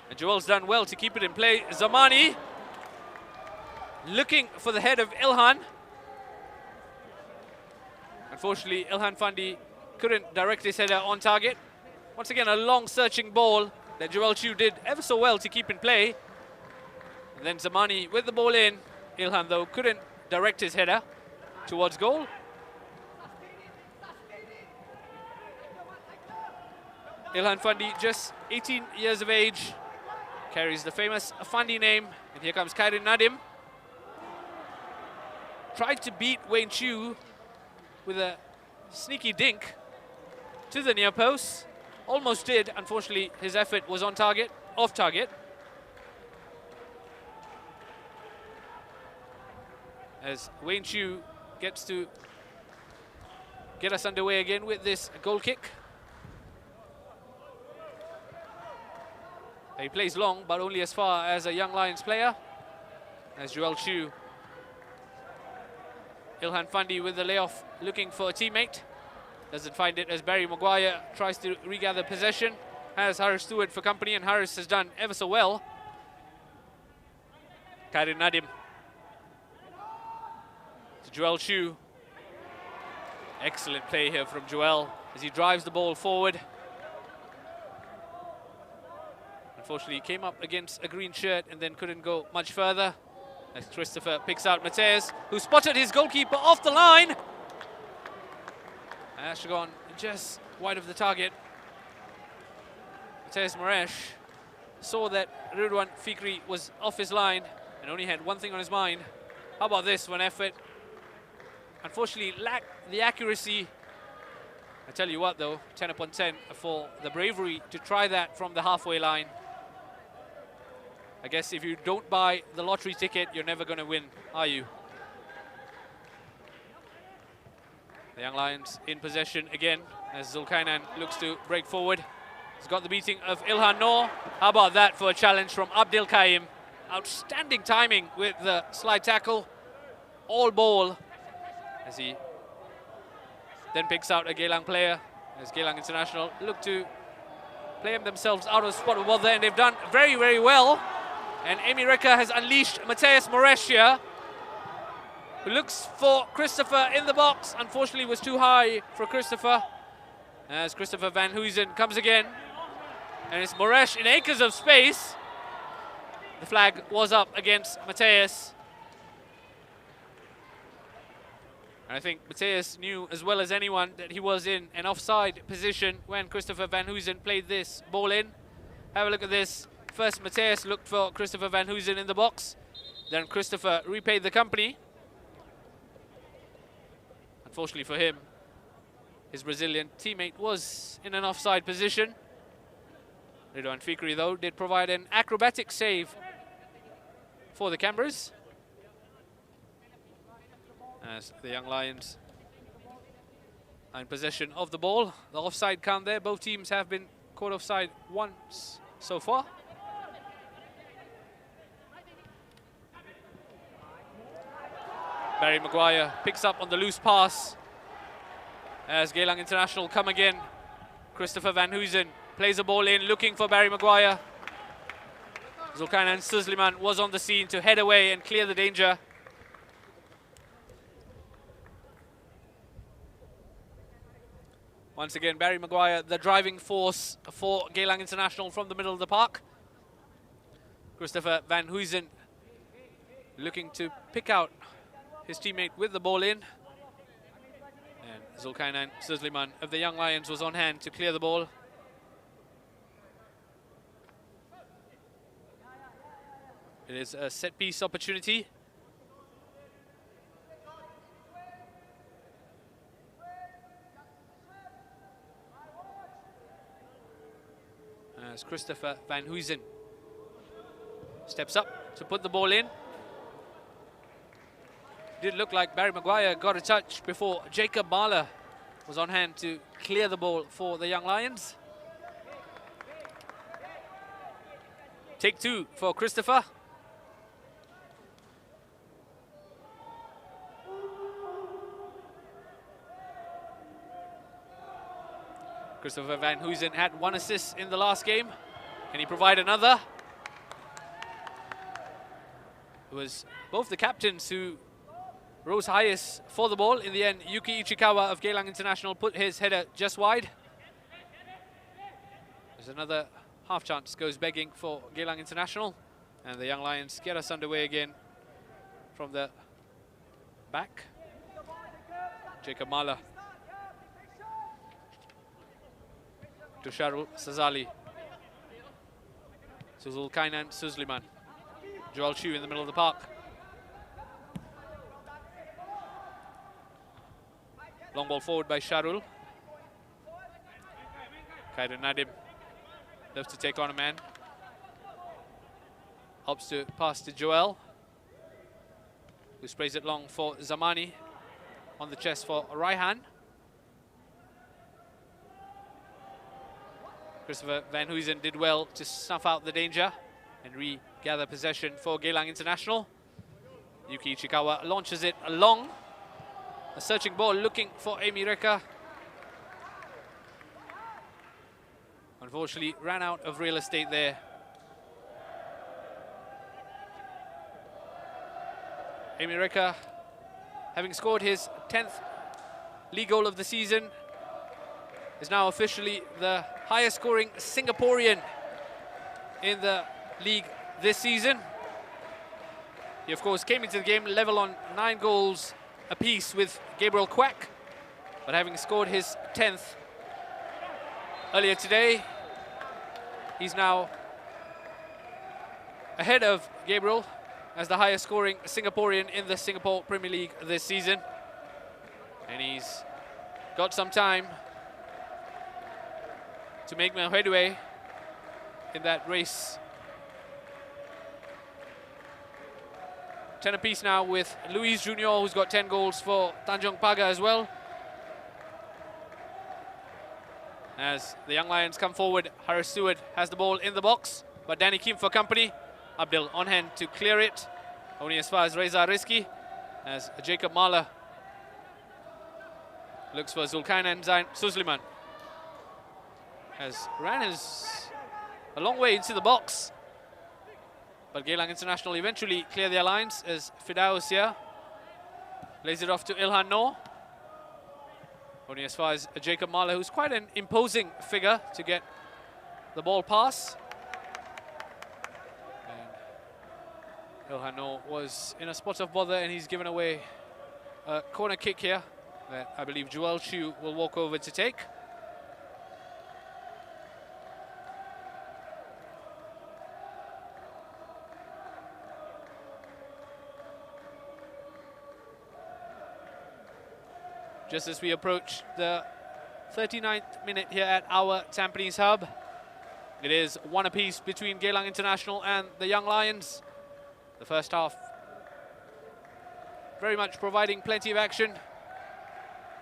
And Joel's done well to keep it in play. Zamani looking for the head of Ilhan. Unfortunately, Ilhan Fandi couldn't direct his header on target. Once again, a long searching ball that Joel Chu did ever so well to keep in play. And then Zamani with the ball in. Ilhan, though, couldn't direct his header towards goal. Ilhan Fandi, just 18 years of age, carries the famous Fandi name. And here comes Khairin Nadim. Tried to beat Wayne Chu with a sneaky dink to the near post. Almost did. Unfortunately, his effort was on target, off target. As Wayne Chu gets to get us underway again with this goal kick. He plays long, but only as far as a Young Lions player. As Joel Chu. Ilhan Fandi with the layoff, looking for a teammate. Doesn't find it as Barry Maguire tries to regather possession. Has Harris Stewart for company, and Harris has done ever so well. Khairin Nadim. To Joel Chu. Excellent play here from Joel as he drives the ball forward. Unfortunately, he came up against a green shirt and then couldn't go much further. As Christopher picks out Mateus, who spotted his goalkeeper off the line. Ashgon just wide of the target. Mateus Moresh saw that Ridwan Fikri was off his line and only had one thing on his mind. How about this one effort? Unfortunately, lacked the accuracy. I tell you what though, 10 upon 10 for the bravery to try that from the halfway line. I guess if you don't buy the lottery ticket, you're never going to win, are you? The Young Lions in possession again as Zulkarnain looks to break forward. He's got the beating of Ilhan Noor. How about that for a challenge from Abdel Kaim? Outstanding timing with the slide tackle. All ball as he then picks out a Geylang player as Geylang International look to play themselves out of spot with ball there, and they've done very, very well. And Amy Reka has unleashed Mateus Moresh here, who looks for Christopher in the box. Unfortunately, was too high for Christopher. As Christopher Van Huysen comes again. And it's Moresh in acres of space. The flag was up against Mateus. And I think Mateus knew as well as anyone that he was in an offside position when Christopher Van Huysen played this ball in. Have a look at this. First, Mateus looked for Christopher Van Huysen in the box. Then Christopher repaid the company. Unfortunately for him, his Brazilian teammate was in an offside position. Ridwan Fikri, though, did provide an acrobatic save for the cameras. As the Young Lions are in possession of the ball. The offside count there. Both teams have been caught offside once so far. Barry Maguire picks up on the loose pass as Geylang International come again. Christopher Van Huysen plays the ball in, looking for Barry Maguire. Zulkarnain Suzliman was on the scene to head away and clear the danger. Once again, Barry Maguire, the driving force for Geylang International from the middle of the park. Christopher Van Huysen looking to pick out his teammate with the ball in. And Zulkarnain Suzliman of the Young Lions was on hand to clear the ball. It is a set-piece opportunity. As Christopher Van Huysen steps up to put the ball in. Did look like Barry Maguire got a touch before Jacob Mahler was on hand to clear the ball for the Young Lions. Take two for Christopher. Christopher Van Huysen had one assist in the last game. Can he provide another? It was both the captains who rose highest for the ball. In the end, Yuki Ichikawa of Geylang International put his header just wide. There's another half chance goes begging for Geylang International. And the Young Lions get us underway again from the back. Jacob Mahler to Sharul Sazali. Zulkainan Suzliman. Joel Chu in the middle of the park. Long ball forward by Sharul. Khairu Nadim loves to take on a man. Helps to pass to Joel, who sprays it long for Zamani. On the chest for Raihan. Christopher Van Huysen did well to snuff out the danger and regather possession for Geylang International. Yuki Ichikawa launches it long. A searching ball looking for Amy Reka. Unfortunately, ran out of real estate there. Amy Reka, having scored his 10th league goal of the season, is now officially the highest scoring Singaporean in the league this season. He of course came into the game level on 9 goals apiece with Gabriel Quack, but having scored his 10th earlier today, he's now ahead of Gabriel as the highest scoring Singaporean in the Singapore Premier League this season. And he's got some time to make headway in that race. 10 apiece now with Luis Junior, who's got 10 goals for Tanjong Pagar as well. As the Young Lions come forward, Harris Stewart has the ball in the box, but Danny Kim for company. Abdul on hand to clear it, only as far as Reza Rizki, as Jacob Mahler looks for Zulkainan Zain Suzliman. As ran his a long way into the box, but Geylang International eventually clear their lines as Fidaus here lays it off to Ilhan Noor. Only as far as Jacob Mahler, who's quite an imposing figure to get the ball pass. And Ilhan Noor was in a spot of bother, and he's given away a corner kick here that I believe Joel Chu will walk over to take. Just as we approach the 39th minute here at our Tampines Hub. It is 1 apiece between Geylang International and the Young Lions. The first half very much providing plenty of action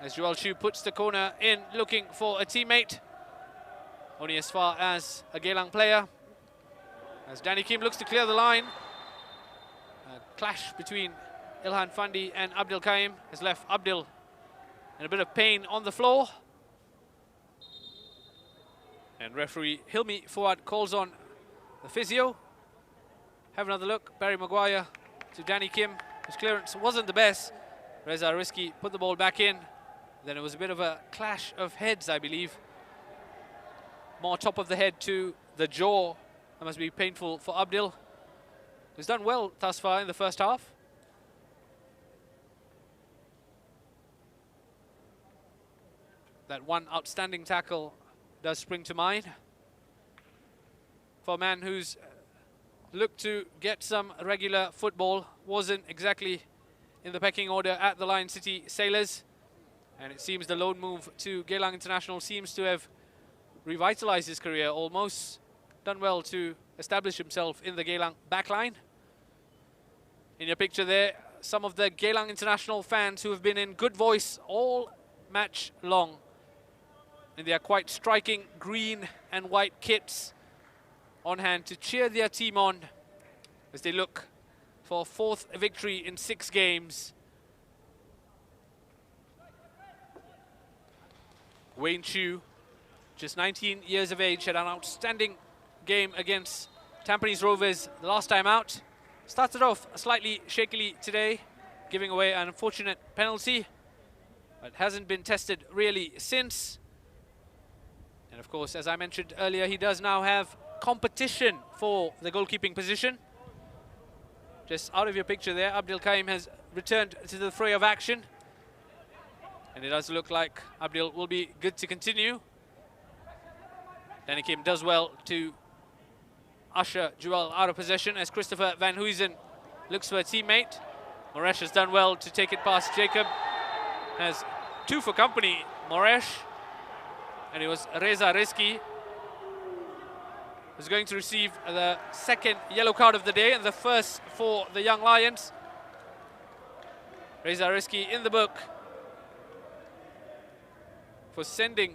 as Joel Chu puts the corner in, looking for a teammate. Only as far as a Geylang player. As Danny Kim looks to clear the line. A clash between Ilhan Fandi and Abdul Kaim has left Abdul in a bit of pain on the floor. And referee Hilmi Fuad calls on the physio. Have another look. Barry Maguire to Danny Kim. His clearance wasn't the best. Reza Rizki put the ball back in. Then it was a bit of a clash of heads, I believe. More top of the head to the jaw. That must be painful for Abdul. He's done well thus far in the first half. That one outstanding tackle does spring to mind for a man who's looked to get some regular football. Wasn't exactly in the pecking order at the Lion City Sailors, and it seems the loan move to Geylang International seems to have revitalized his career almost. Done well to establish himself in the Geylang backline. In your picture there, some of the Geylang International fans who have been in good voice all match long. And they are quite striking green and white kits on hand to cheer their team on as they look for a 4th victory in 6 games. Wayne Chu, just 19 years of age, had an outstanding game against Tampines Rovers the last time out. Started off slightly shakily today, giving away an unfortunate penalty, but hasn't been tested really since. And of course, as I mentioned earlier, he does now have competition for the goalkeeping position. Just out of your picture there, Abdul Kaim has returned to the fray of action. And it does look like Abdul will be good to continue. Danny Kim does well to usher Joel out of possession as Christopher Van Huysen looks for a teammate. Moresh has done well to take it past Jacob. Has 2 for company, Moresh. And it was Reza Rizki who's going to receive the 2nd yellow card of the day and the first for the Young Lions. Reza Rizki in the book for sending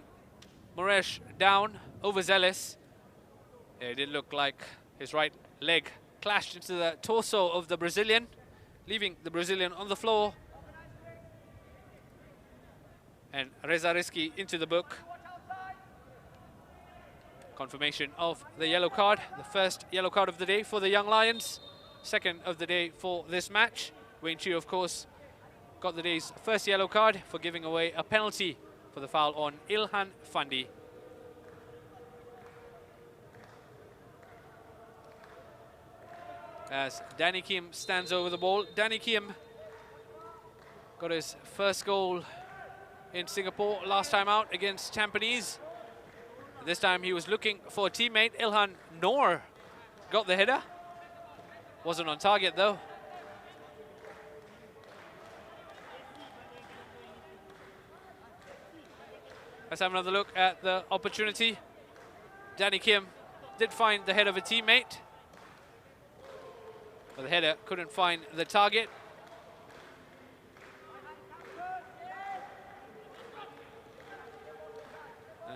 Moresh down, overzealous. It did look like his right leg clashed into the torso of the Brazilian, leaving the Brazilian on the floor. And Reza Rizki into the book. Confirmation of the yellow card, the first yellow card of the day for the Young Lions, 2nd of the day for this match. Wayne Chiu, of course, got the day's first yellow card for giving away a penalty for the foul on Ilhan Fandi. As Danny Kim stands over the ball. Danny Kim got his first goal in Singapore last time out against Tampines. This time he was looking for a teammate. Ilhan Noor got the header. Wasn't on target though. Let's have another look at the opportunity. Danny Kim did find the head of a teammate, but the header couldn't find the target.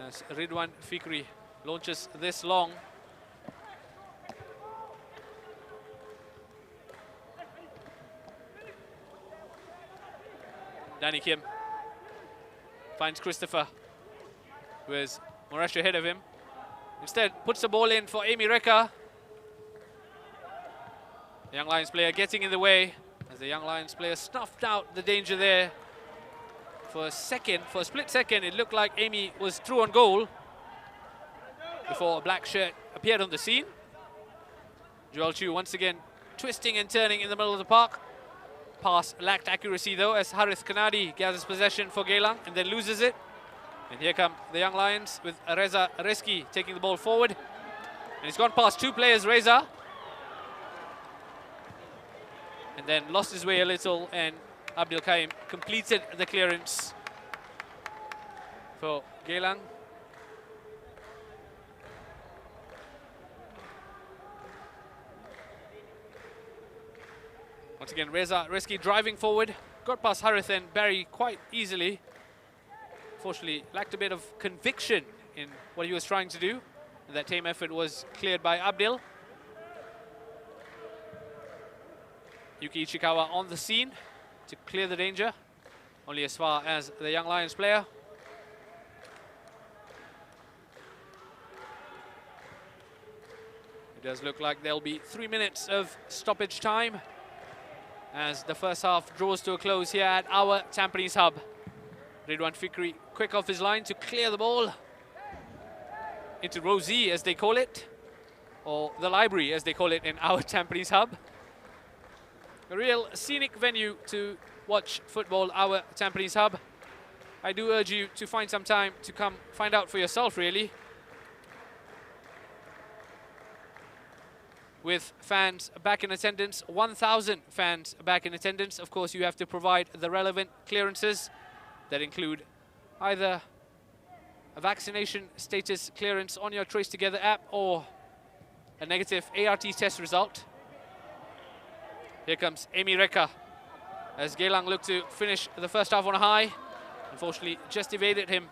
As Ridwan Fikri launches this long. Danny Kim finds Christopher, who is Moresh ahead of him. Instead, puts the ball in for Amy Reka. The Young Lions player getting in the way, as the Young Lions player snuffed out the danger there. For a split second, it looked like Amy was through on goal before a black shirt appeared on the scene. Joel Chu once again twisting and turning in the middle of the park. Pass lacked accuracy though, as Harith Kanadi gathers possession for Geylang and then loses it. And here come the Young Lions with Reza Rizki taking the ball forward. And he's gone past 2 players, Reza. And then lost his way a little, and Abdul Kaim completed the clearance for Geylang. Once again, Reza Rizki driving forward. Got past Harith and Barry quite easily. Fortunately, lacked a bit of conviction in what he was trying to do. And that team effort was cleared by Abdul. Yuki Ichikawa on the scene to clear the danger, only as far as the Young Lions player. It does look like there'll be 3 minutes of stoppage time as the first half draws to a close here at our Tampines Hub. Ridwan Fikri quick off his line to clear the ball into Rosie, as they call it, or the library as they call it in our Tampines Hub. A real scenic venue to watch football, our Tampines Hub. I do urge you to find some time to come find out for yourself, really. With fans back in attendance, 1,000 fans back in attendance. Of course, you have to provide the relevant clearances that include either a vaccination status clearance on your Trace Together app or a negative ART test result. Here comes Amy Reka as Geylang look to finish the first half on a high. Unfortunately, just evaded him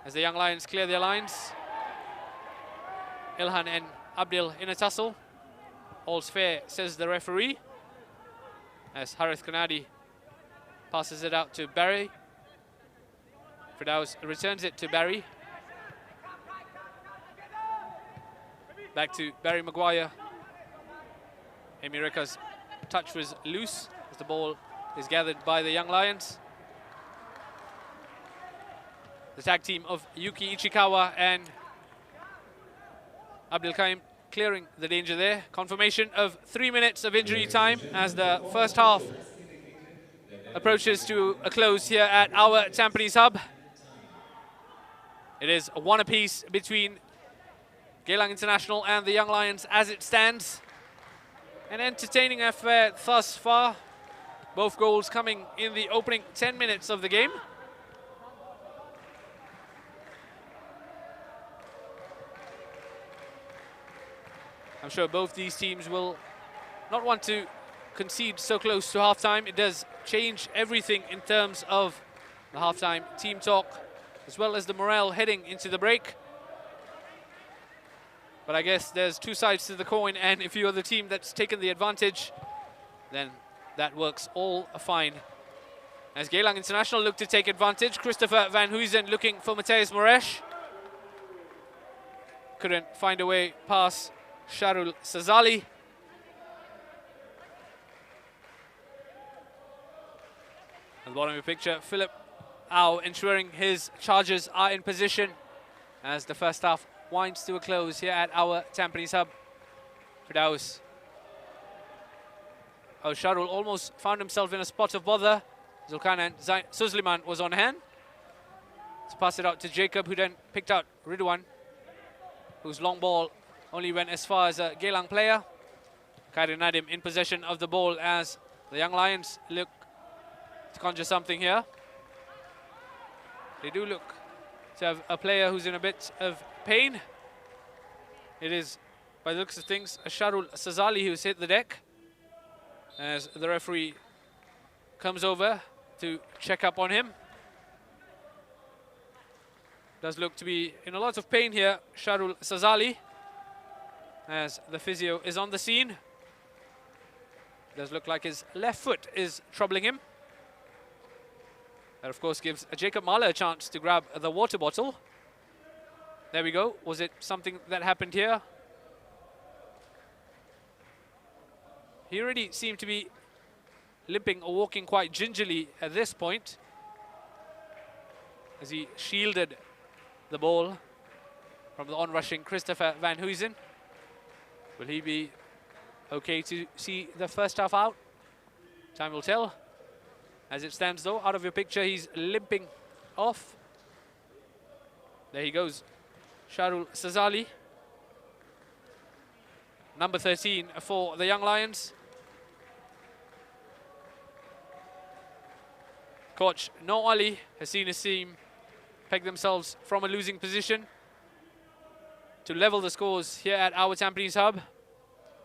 as the Young Lions clear their lines. Ilhan and Abdil in a tussle. All's fair, says the referee, as Harith Kanadi passes it out to Barry. Firdaus returns it to Barry. Back to Barry Maguire. Amy Reka's touch was loose as the ball is gathered by the Young Lions. The tag team of Yuki Ichikawa and Abdul Kaim clearing the danger there. Confirmation of 3 minutes of injury time as the first half approaches to a close here at our Tampines Hub. It is 1 apiece between Geylang International and the Young Lions as it stands. An entertaining affair thus far. Both goals coming in the opening 10 minutes of the game. I'm sure both these teams will not want to concede so close to halftime. It does change everything in terms of the halftime team talk, as well as the morale heading into the break. But I guess there's two sides to the coin, and if you're the team that's taken the advantage, then that works all fine. As Geylang International look to take advantage, Christopher Van Huysen looking for Matthijs Moresh. Couldn't find a way past Sharul Sazali. At the bottom of the picture, Philip Au ensuring his chargers are in position as the first half winds to a close here at our Tampines Hub. Firdaus. Oh, Sharul almost found himself in a spot of bother. Zulkan and Suzliman was on hand. Let's pass it out to Jacob, who then picked out Ridwan, whose long ball only went as far as a Geylang player. Khairin Nadim in possession of the ball as the Young Lions look to conjure something here. They do look to have a player who's in a bit of pain. It is, by the looks of things, Sharul Sazali who's hit the deck, as the referee comes over to check up on him. Does look to be in a lot of pain here, Sharul Sazali, as the physio is on the scene. Does look like his left foot is troubling him. That, of course, gives Jacob Mahler a chance to grab the water bottle. There we go. Was it something that happened here? He already seemed to be limping or walking quite gingerly at this point, as he shielded the ball from the on-rushing Christopher Van Huysen. Will he be okay to see the first half out? Time will tell. As it stands, though, out of your picture, he's limping off. There he goes, Sharul Sazali. Number 13 for the Young Lions. Coach No Ali has seen his team peg themselves from a losing position to level the scores here at our Tampines Hub.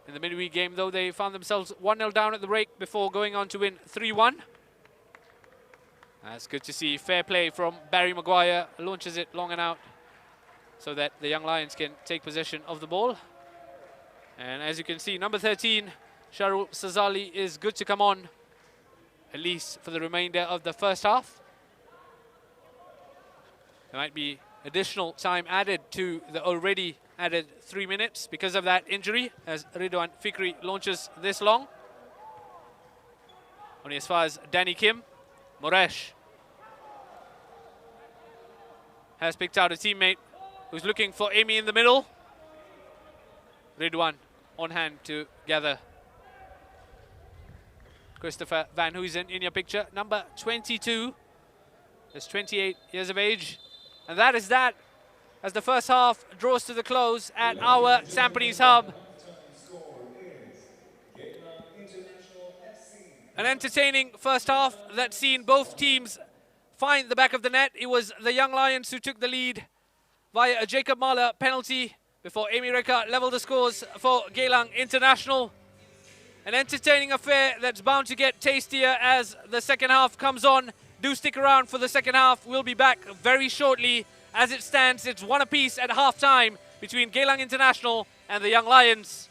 In the midweek game, though, they found themselves 1-0 down at the break before going on to win 3-1. That's good to see. Fair play from Barry Maguire. Launches it long and out so that the Young Lions can take possession of the ball. And as you can see, number 13, Sharul Sazali, is good to come on, at least for the remainder of the first half. There might be additional time added to the already added 3 minutes because of that injury, as Ridwan Fikri launches this long. Only as far as Danny Kim. Moresh has picked out a teammate who's looking for Amy in the middle. Ridwan on hand to gather. Christopher Van Huysen in your picture, number 22. Is 28 years of age. And that is that, as the first half draws to the close at our Tampines Hub. An entertaining first half that's seen both teams find the back of the net. It was the Young Lions who took the lead via a Jacob Mahler penalty before Amy Reka leveled the scores for Geylang International. An entertaining affair that's bound to get tastier as the second half comes on. Do stick around for the second half. We'll be back very shortly. As it stands, it's one apiece at half-time between Geylang International and the Young Lions.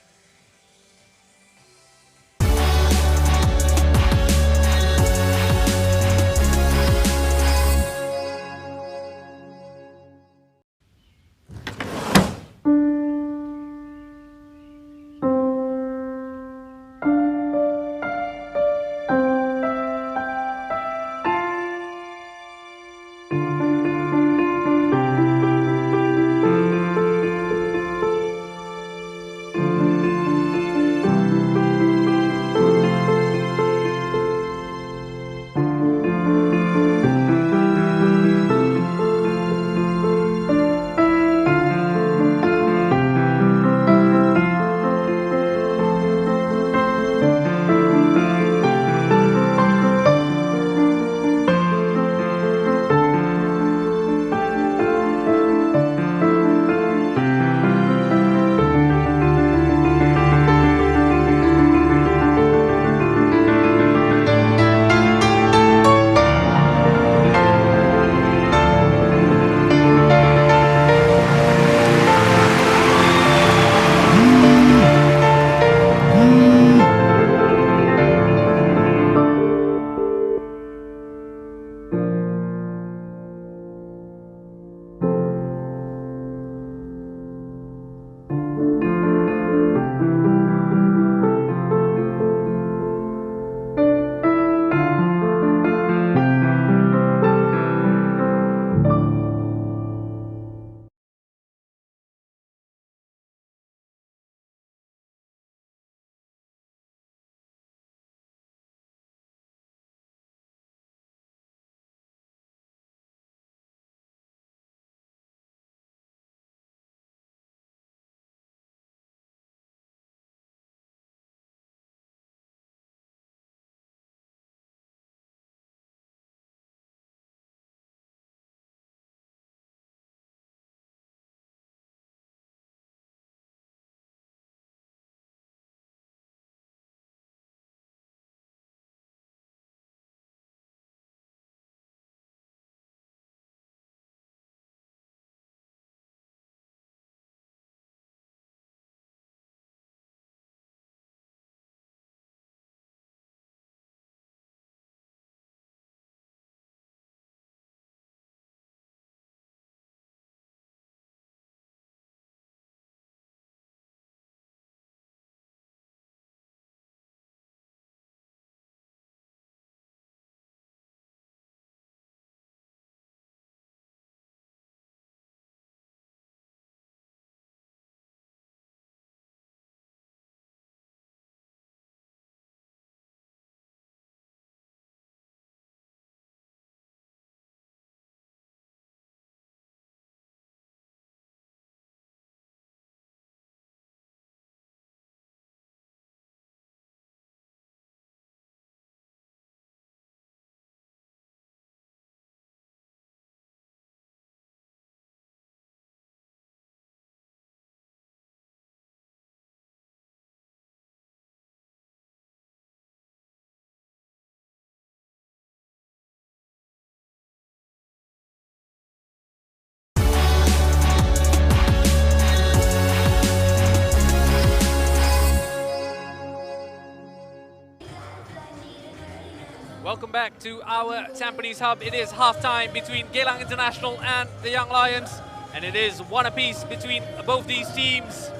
Welcome back to our Tampines Hub. It is half-time between Geylang International and the Young Lions, and it is one apiece between both these teams.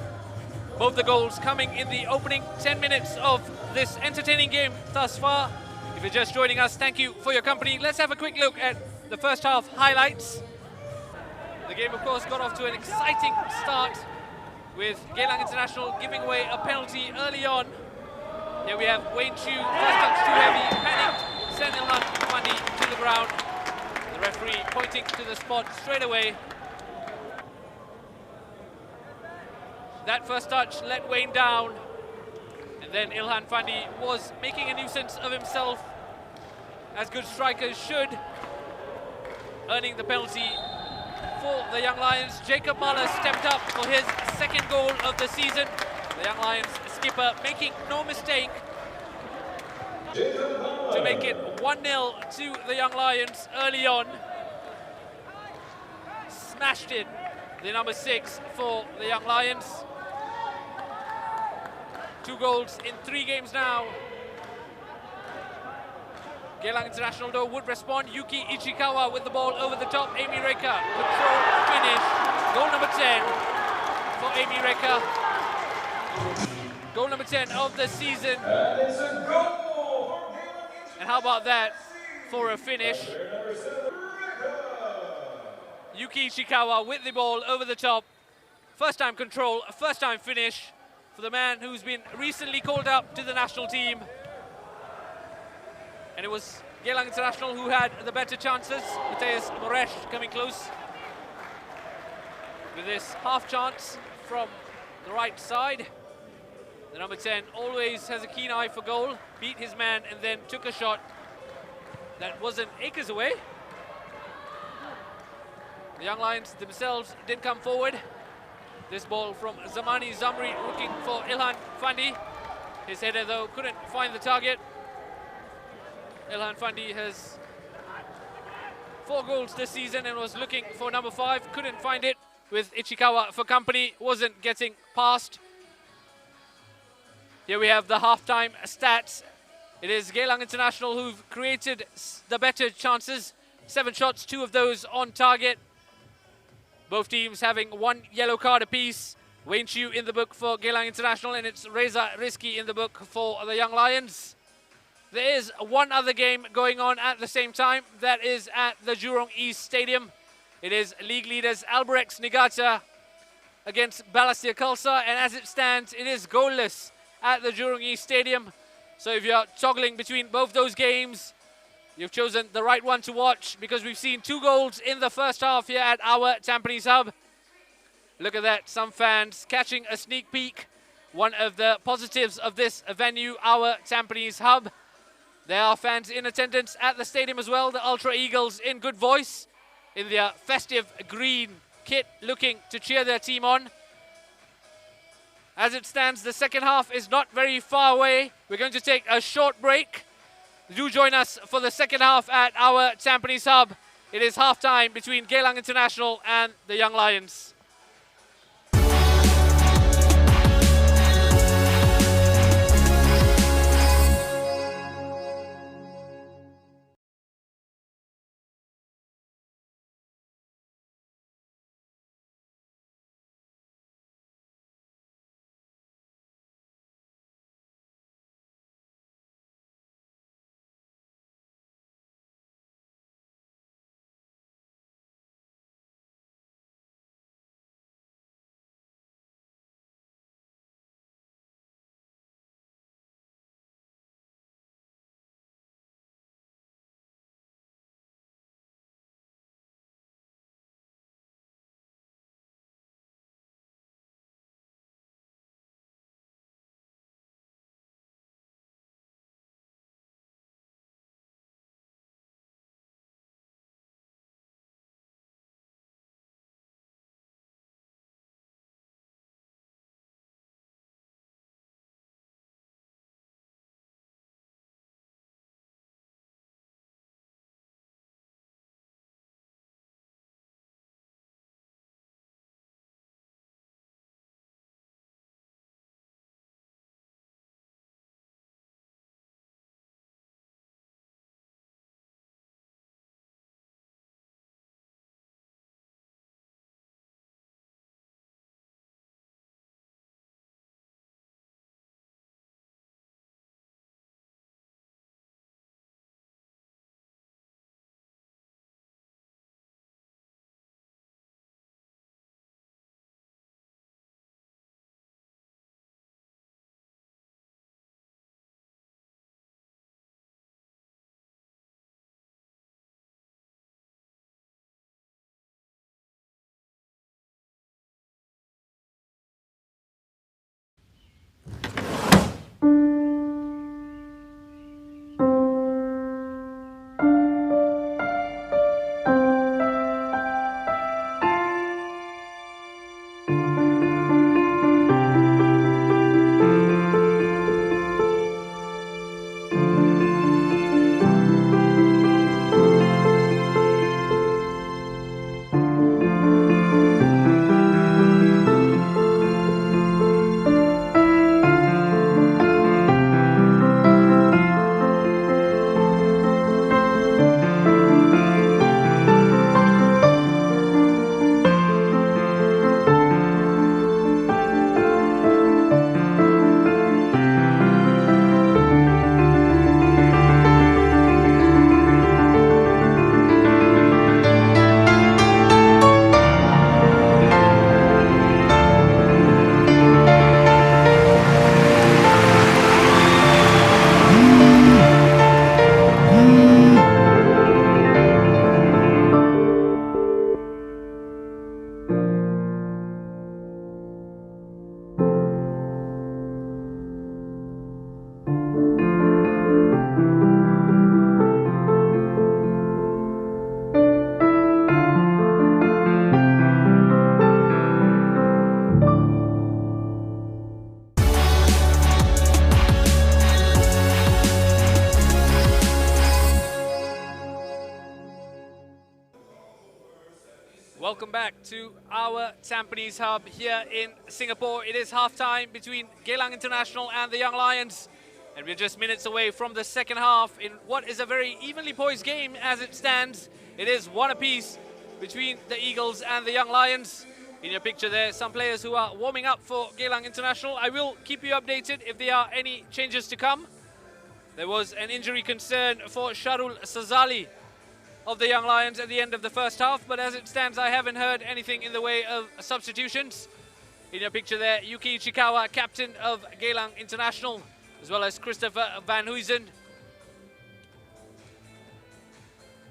Both the goals coming in the opening 10 minutes of this entertaining game thus far. If you're just joining us, thank you for your company. Let's have a quick look at the first half highlights. The game, of course, got off to an exciting start with Geylang International giving away a penalty early on. Here we have Wayne Chu, first touch too heavy, panicked, sent Ilhan Fandi to the ground. The referee pointing to the spot straight away. That first touch let Wayne down, and then Ilhan Fandi was making a nuisance of himself, as good strikers should, earning the penalty for the Young Lions. Jacob Mahler stepped up for his second goal of the season. The Young Lions skipper making no mistake to make it 1-0 to the Young Lions early on. Smashed in the number 6 for the Young Lions. 2 goals in 3 games now. Geylang International though would respond. Yuki Ichikawa with the ball over the top. Amy Reka, control, finish. Goal number 10 for Amy Reka. Goal number 10 of the season. And how about that for a finish? Yuki Ichikawa with the ball over the top. First time control, first time finish for the man who's been recently called up to the national team. And it was Geylang International who had the better chances. Mateus Moresh coming close with this half chance from the right side. The number 10 always has a keen eye for goal, beat his man and then took a shot that wasn't acres away. The Young Lions themselves did come forward. This ball from Zamani Zamri looking for Ilhan Fandi. His header though couldn't find the target. Ilhan Fandi has 4 goals this season and was looking for number 5. Couldn't find it with Ichikawa for company. Wasn't getting past. Here we have the halftime stats. It is Geylang International who've created the better chances. 7 shots, 2 of those on target. Both teams having 1 yellow card apiece. Wayne Chu in the book for Geylang International, and it's Reza Rizki in the book for the Young Lions. There is one other game going on at the same time. That is at the Jurong East Stadium. It is league leaders Albirex Niigata against Balestier Khalsa, and as it stands, it is goalless at the Jurong East Stadium. So if you're toggling between both those games, you've chosen the right one to watch, because we've seen 2 goals in the first half here at our Tampines Hub. Look at that, some fans catching a sneak peek. One of the positives of this venue, our Tampines Hub. There are fans in attendance at the stadium as well. The Ultra Eagles in good voice, in their festive green kit, looking to cheer their team on. As it stands, the second half is not very far away. We're going to take a short break. Do join us for the second half at our Tampines Hub. It is half-time between Geylang International and the Young Lions. Welcome back to our Tampines Hub here in Singapore. It is half-time between Geylang International and the Young Lions. And we're just minutes away from the second half in what is a very evenly poised game as it stands. It is one apiece between the Eagles and the Young Lions. In your picture there, some players who are warming up for Geylang International. I will keep you updated if there are any changes to come. There was an injury concern for Sharul Sazali of the Young Lions at the end of the first half, but as it stands, I haven't heard anything in the way of substitutions. In your picture there, Yuki Ichikawa, captain of Geylang International, as well as Christopher Van Huysen.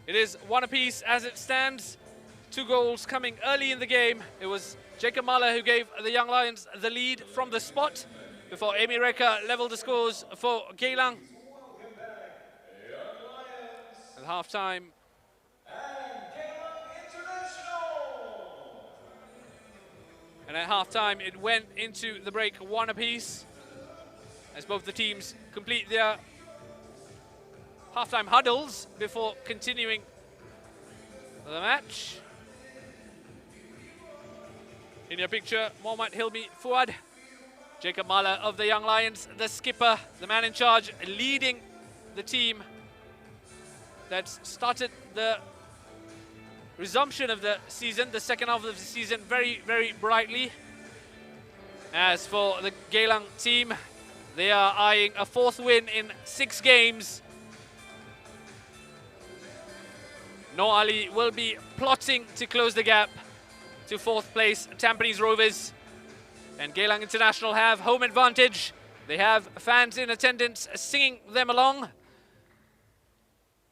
It is one apiece as it stands. 2 goals coming early in the game. It was Jacob Mahler who gave the Young Lions the lead from the spot before Amy Reka leveled the scores for Geylang. At half-time, and at half-time, it went into the break one apiece as both the teams complete their half-time huddles before continuing the match. In your picture, Mohammad Hilmi Fuad, Jacob Mahler of the Young Lions, the skipper, the man in charge, leading the team that's started the resumption of the season, the second half of the season, very, very brightly. As for the Geylang team, they are eyeing a 4th win in 6 games. Noor Ali will be plotting to close the gap to 4th place Tampines Rovers. And Geylang International have home advantage. They have fans in attendance singing them along.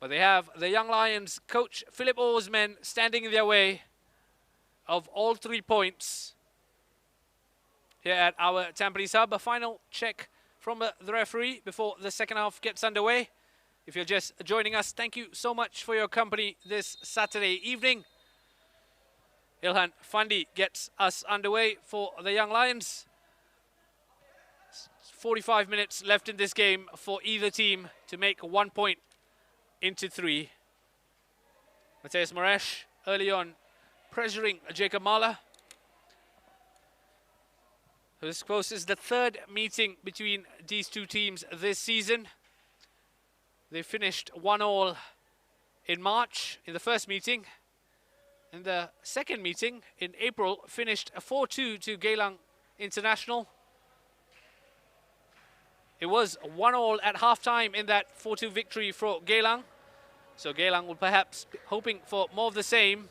But they have the Young Lions coach Philip Oh's men standing in their way of all 3 points. Here at our Tampines Hub, a final check from the referee before the second half gets underway. If you're just joining us, thank you so much for your company this Saturday evening. Ilhan Fandi gets us underway for the Young Lions. 45 minutes left in this game for either team to make 1 point into 3. Mateus Moraes early on pressuring Jacob Mahler. This, of course, is the 3rd meeting between these 2 teams this season. They finished 1-1 in March in the first meeting. In the second meeting in April, finished 4-2 to Geylang International. It was 1-1 at half-time in that 4-2 victory for Geylang. So Geylang will perhaps be hoping for more of the same,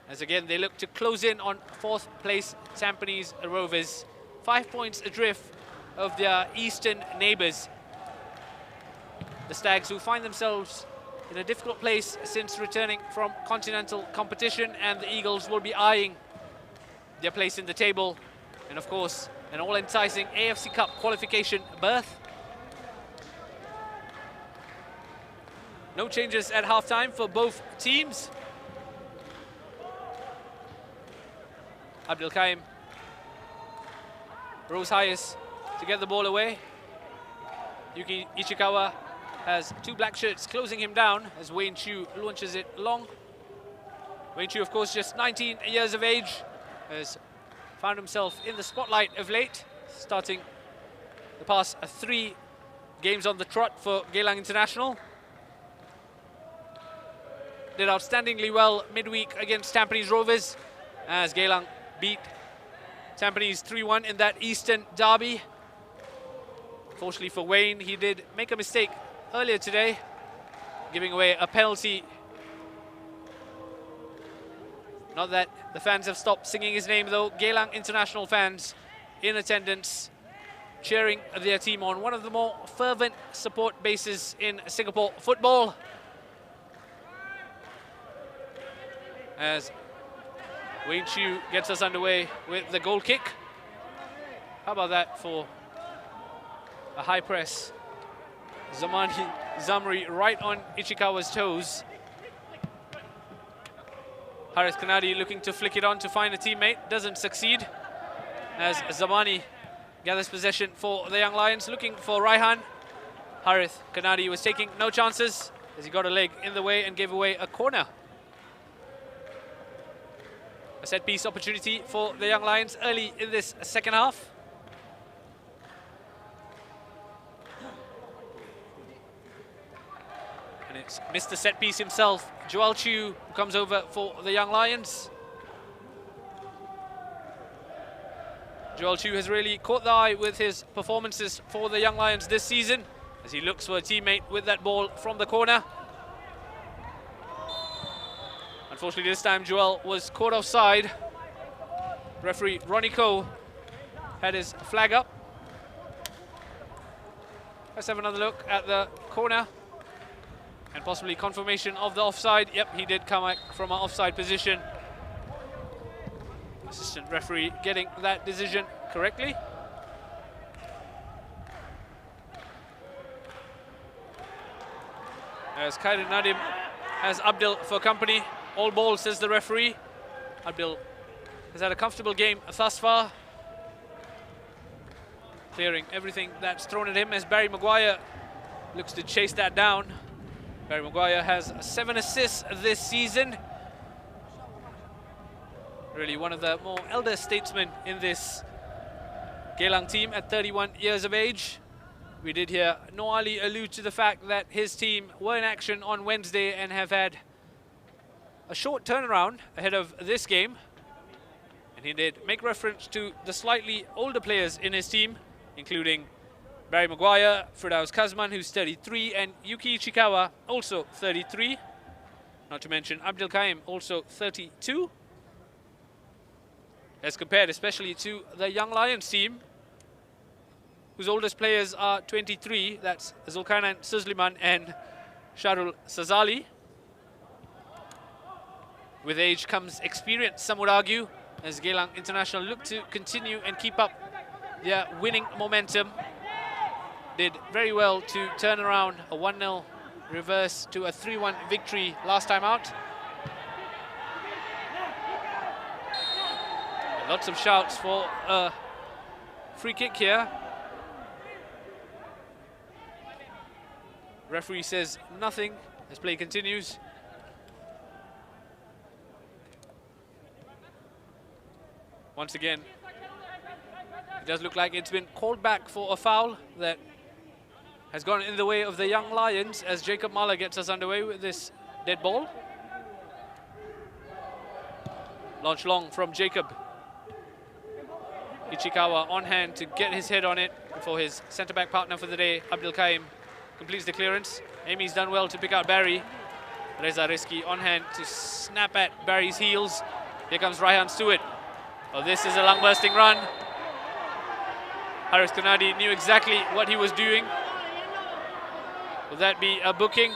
as again they look to close in on 4th place Tampines Rovers, 5 points adrift of their eastern neighbours. The Stags, who find themselves in a difficult place since returning from continental competition, and the Eagles will be eyeing their place in the table, and of course an all-enticing AFC Cup qualification berth. No changes at halftime for both teams. Abdul Kaim rose highest to get the ball away. Yuki Ichikawa has 2 black shirts closing him down as Wayne Chu launches it long. Wayne Chu, of course, just 19 years of age, has found himself in the spotlight of late, starting the past 3 games on the trot for Geylang International. Did outstandingly well midweek against Tampines Rovers as Geylang beat Tampines 3-1 in that Eastern derby. Fortunately for Wayne, he did make a mistake earlier today, giving away a penalty. Not that the fans have stopped singing his name though. Geylang International fans in attendance, cheering their team on. One of the more fervent support bases in Singapore football. As Wayne Chu gets us underway with the goal kick. How about that for a high press? Zamri right on Ichikawa's toes. Harith Kanadi looking to flick it on to find a teammate, doesn't succeed. As Zamani gathers possession for the Young Lions, looking for Raihan. Harith Kanadi was taking no chances as he got a leg in the way and gave away a corner. A set-piece opportunity for the Young Lions early in this second half. And it's Mr. Set-piece himself, Joel Chu, who comes over for the Young Lions. Joel Chu has really caught the eye with his performances for the Young Lions this season, as he looks for a teammate with that ball from the corner. Unfortunately, this time Joel was caught offside. Referee Ronnie Coe had his flag up. Let's have another look at the corner and possibly confirmation of the offside. Yep, he did come out from an offside position. Assistant referee getting that decision correctly. As Khairin Nadim has Abdul for company. All ball, says the referee. Abdul has had a comfortable game thus far, clearing everything that's thrown at him as Barry Maguire looks to chase that down. Barry Maguire has 7 assists this season. Really one of the more elder statesmen in this Geylang team at 31 years of age. We did hear Noali allude to the fact that his team were in action on Wednesday and have had a short turnaround ahead of this game. And he did make reference to the slightly older players in his team, including Barry Maguire, Firdaus Kazman, who's 33, and Yuki Ichikawa, also 33. Not to mention Abdul Kaim, also 32. As compared especially to the Young Lions team, whose oldest players are 23. That's Zulkarnain Suzliman and Sharul Sazali. With age comes experience, some would argue, as Geylang International look to continue and keep up their winning momentum. Did very well to turn around a 1-0 reverse to a 3-1 victory last time out. And lots of shouts for a free kick here. Referee says nothing as play continues. Once again, it does look like it's been called back for a foul that has gone in the way of the Young Lions as Jacob Mahler gets us underway with this dead ball. Launch long from Jacob. Ichikawa on hand to get his head on it before his centre-back partner for the day, Abdul Kaim, completes the clearance. Amy's done well to pick out Barry. Reza Reski on hand to snap at Barry's heels. Here comes Raihan Stewart. Oh, this is a lung-bursting run. Haris Kanadi knew exactly what he was doing. Will that be a booking?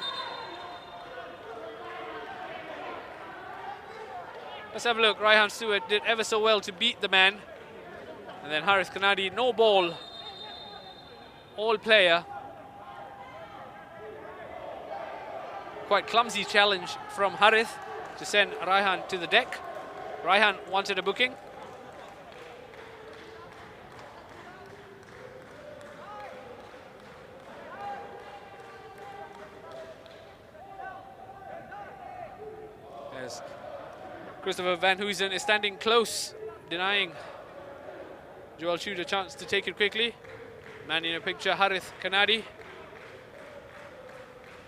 Let's have a look. Raihan Stewart did ever so well to beat the man. And then Haris Kanadi, no ball. All player. Quite clumsy challenge from Harith to send Raihan to the deck. Raihan wanted a booking. As Christopher Van Huysen is standing close, denying Joel Chu a chance to take it quickly. Man in a picture, Harith Kanadi,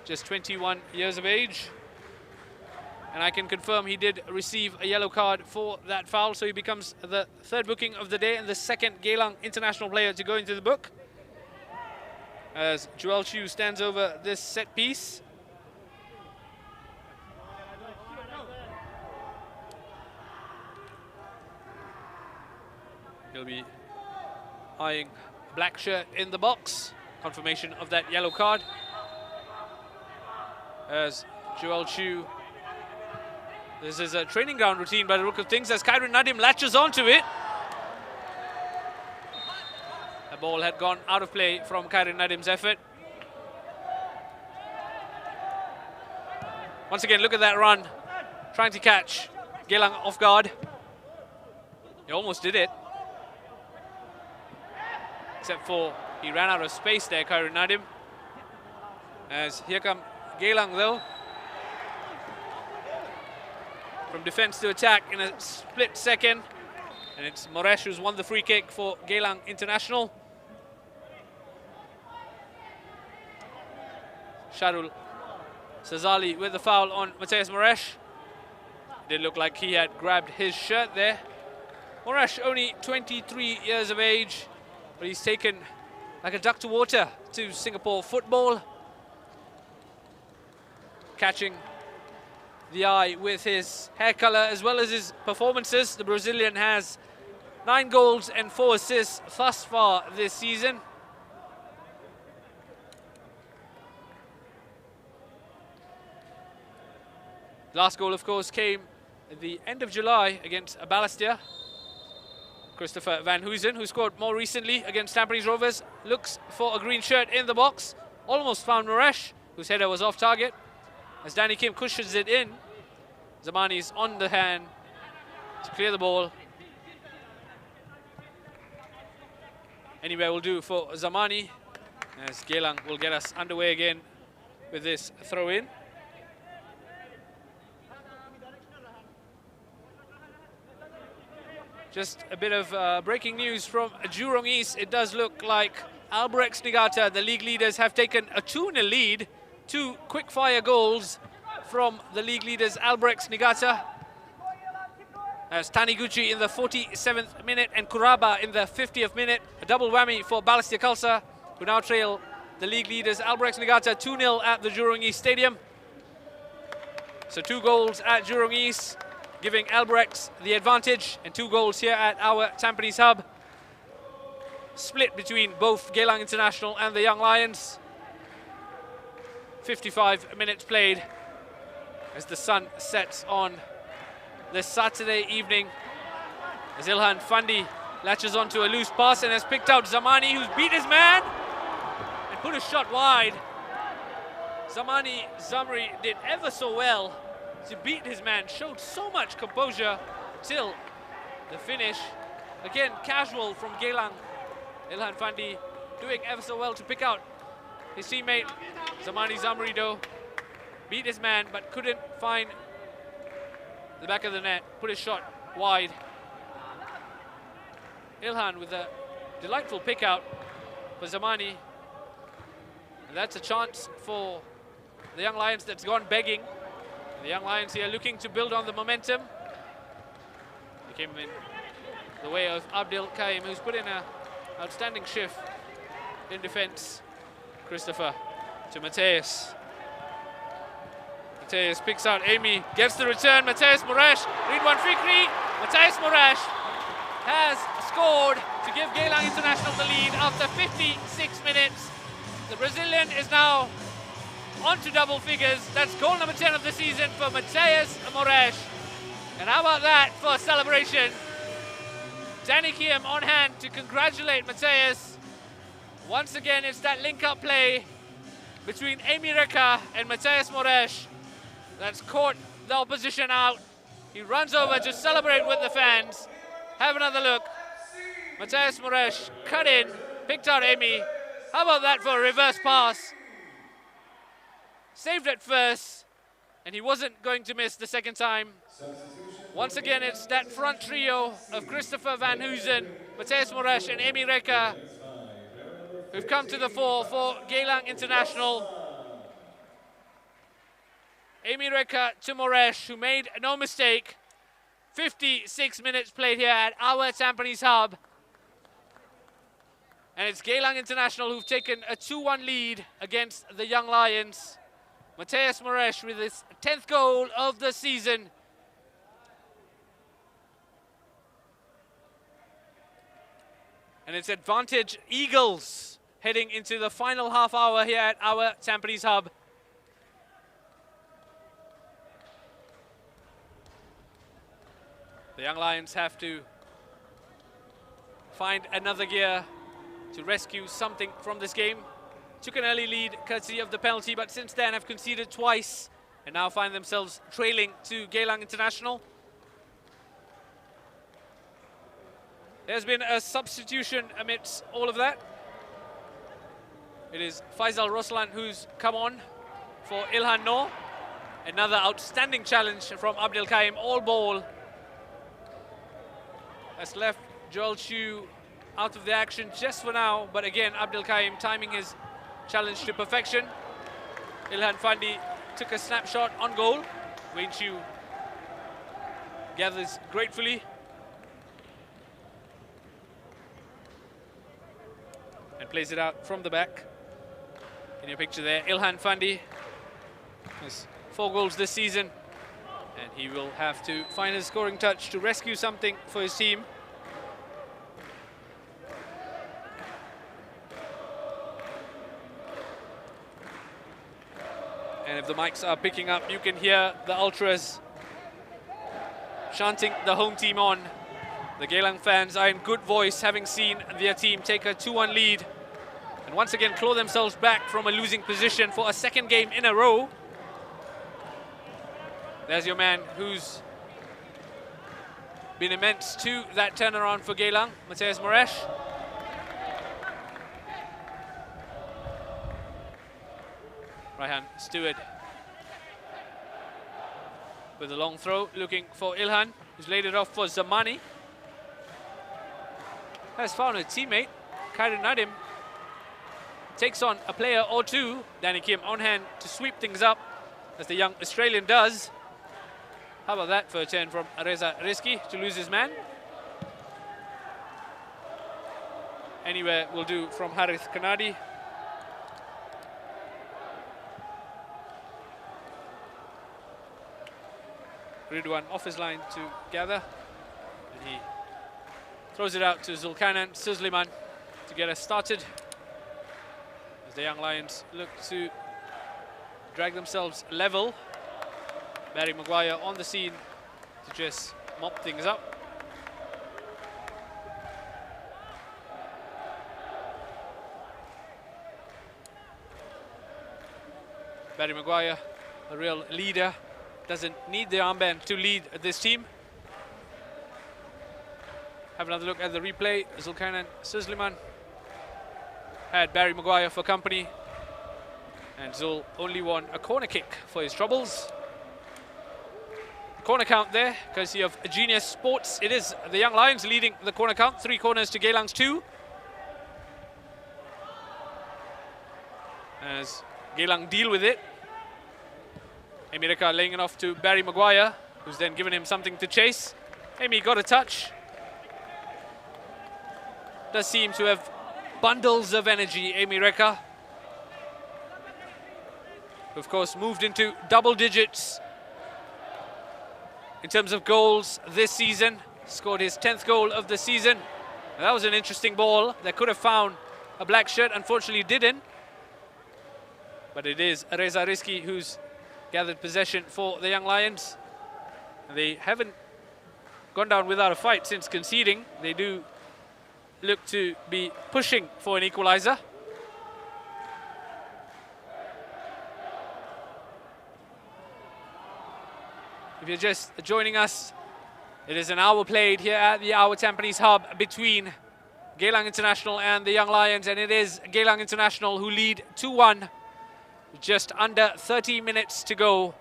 just 21 years of age. And I can confirm he did receive a yellow card for that foul, so he becomes the third booking of the day and the second Geylang international player to go into the book. As Joel Chu stands over this set piece. He'll be eyeing black shirt in the box. Confirmation of that yellow card. As Joel Chu, this is a training ground routine by the look of things, as Khairin Nadim latches onto it. The ball had gone out of play from Khairin Nadim's effort. Once again, look at that run. Trying to catch Geylang off guard. He almost did it. Except for he ran out of space there, Khairin Nadim. As here come Geylang though. from defence to attack in a split second. And it's Moresh who's won the free kick for Geylang International. Sharul Sazali with the foul on Mateus Moresh. Did look like he had grabbed his shirt there. Moresh only 23 years of age, but he's taken like a duck to water to Singapore football. Catching the eye with his hair colour as well as his performances. The Brazilian has 9 goals and 4 assists thus far this season. Last goal, of course, came at the end of July against Balestier. Christopher Van Huysen, who scored more recently against Tampines Rovers, looks for a green shirt in the box. Almost found Moresh, whose header was off target. As Danny Kim cushions it in, Zamani's on the hand to clear the ball. Anywhere will do for Zamani, as Geylang will get us underway again with this throw-in. Just a bit of breaking news from Jurong East. It does look like Albrechts Niigata, the league leaders, have taken a 2-0 lead. 2 quick-fire goals from the league leaders Albrechts Niigata. As Taniguchi in the 47th minute and Kuraba in the 50th minute. A double whammy for Balestier Khalsa, who now trail the league leaders Albrechts Niigata 2-0 at the Jurong East Stadium. So 2 goals at Jurong East, giving Albrechts the advantage, and 2 goals here at our Tampines Hub. Split between both Geylang International and the Young Lions. 55 minutes played as the sun sets on this Saturday evening. As Ilhan Fandi latches onto a loose pass and has picked out Zamani, who's beat his man and put a shot wide. Zamri did ever so well to beat his man, showed so much composure till the finish. Again, casual from Geylang. Ilhan Fandi doing ever so well to pick out his teammate. Zamani Zamri, though, beat his man but couldn't find the back of the net, put his shot wide. Ilhan with a delightful pick out for Zamani. And that's a chance for the Young Lions that's gone begging. The Young Lions here looking to build on the momentum. He came in the way of Abdul Kaim, who's put in an outstanding shift in defense. Christopher to Mateus. Mateus picks out Amy, gets the return. Mateus Moresh, Ridwan Fikri. Mateus Moresh has scored to give Geylang International the lead after 56 minutes. The Brazilian is now on to double figures. That's goal number 10 of the season for Mateus Moresh. And how about that for a celebration? Danny Kiem on hand to congratulate Mateus. Once again, it's that link-up play between Amy Reka and Mateus Moresh that's caught the opposition out. He runs over to celebrate with the fans. Have another look. Mateus Moresh cut in, picked out Amy. How about that for a reverse pass? Saved at first, and he wasn't going to miss the second time. Once again, it's that front trio of Christopher Van Huysen, Mateus Moresh and Amy Reka who've come to the fore for Geylang International. Amy Reka to Moresh, who made no mistake. 56 minutes played here at our Tampines Hub. And it's Geylang International who've taken a 2-1 lead against the Young Lions. Mateus Moresh with his 10th goal of the season. And it's advantage Eagles heading into the final half hour here at our Tampines Hub. The Young Lions have to find another gear to rescue something from this game. Took an early lead courtesy of the penalty, but since then have conceded twice and now find themselves trailing to Geylang International. There's been a substitution amidst all of that. It is Faisal Roslan who's come on for Ilhan Noor. Another outstanding challenge from Abdul Kaim, all ball. Has left Joel Chu out of the action just for now, but again, Abdul Kaim timing his challenge to perfection. Ilhan Fandi took a snapshot on goal. Wayne Chu gathers gratefully. And plays it out from the back. In your picture there, Ilhan Fandi has 4 goals this season, and he will have to find his scoring touch to rescue something for his team. And if the mics are picking up, you can hear the ultras chanting the home team on. The Geylang fans are in good voice, having seen their team take a 2-1 lead and once again claw themselves back from a losing position for a second game in a row. There's your man who's been immense to that turnaround for Geylang, Mateus Moresh. Raihan Stewart with a long throw, looking for Ilhan, who's laid it off for Zamani. Has found a teammate. Khairul Nadim takes on a player or two. Danny Kim on hand to sweep things up, as the young Australian does. How about that for a turn from Reza Rizki to lose his man? Anywhere will do from Harith Kanadi. Ridwan off his line to gather, and he throws it out to Zulkanan Suzliman to get us started, as the Young Lions look to drag themselves level. Barry Maguire on the scene to just mop things up. Barry Maguire, a real leader, doesn't need the armband to lead this team. Have another look at the replay. Zulkanan Suzliman had Barry Maguire for company, and Zul only won a corner kick for his troubles. Corner count there, courtesy of Genius Sports. It is the Young Lions leading the corner count, 3 corners to Geylang's 2. As Geylang deal with it. Emirika laying it off to Barry Maguire, who's then given him something to chase. Amy got a touch. Does seem to have bundles of energy, Amy Reka. Of course, moved into double digits in terms of goals this season. Scored his 10th goal of the season. And that was an interesting ball that could have found a black shirt, unfortunately didn't. But it is Reza Rizki who's gathered possession for the Young Lions. They haven't gone down without a fight since conceding. They do look to be pushing for an equalizer. If you're just joining us, it is an hour played here at the AIA Tampines Hub between Geylang International and the Young Lions, and it is Geylang International who lead 2-1. Just under 30 minutes to go.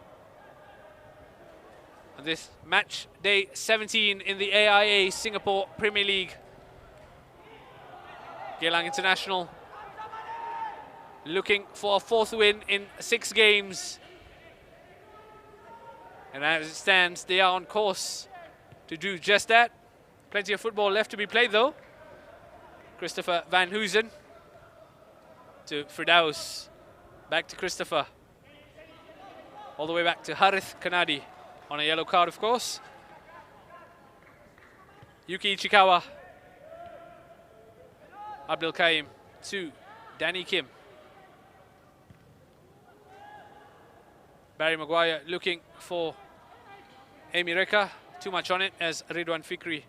This match day 17 in the AIA Singapore Premier League. Geylang International looking for a 4th win in 6 games. And as it stands, they are on course to do just that. Plenty of football left to be played though. Christopher Van Hoosen to Firdaus. Back to Christopher. All the way back to Harith Kanadi on a yellow card, of course. Yuki Ichikawa. Abdul Kaim to Danny Kim. Barry Maguire looking for Amy Reka. Too much on it as Ridwan Fikri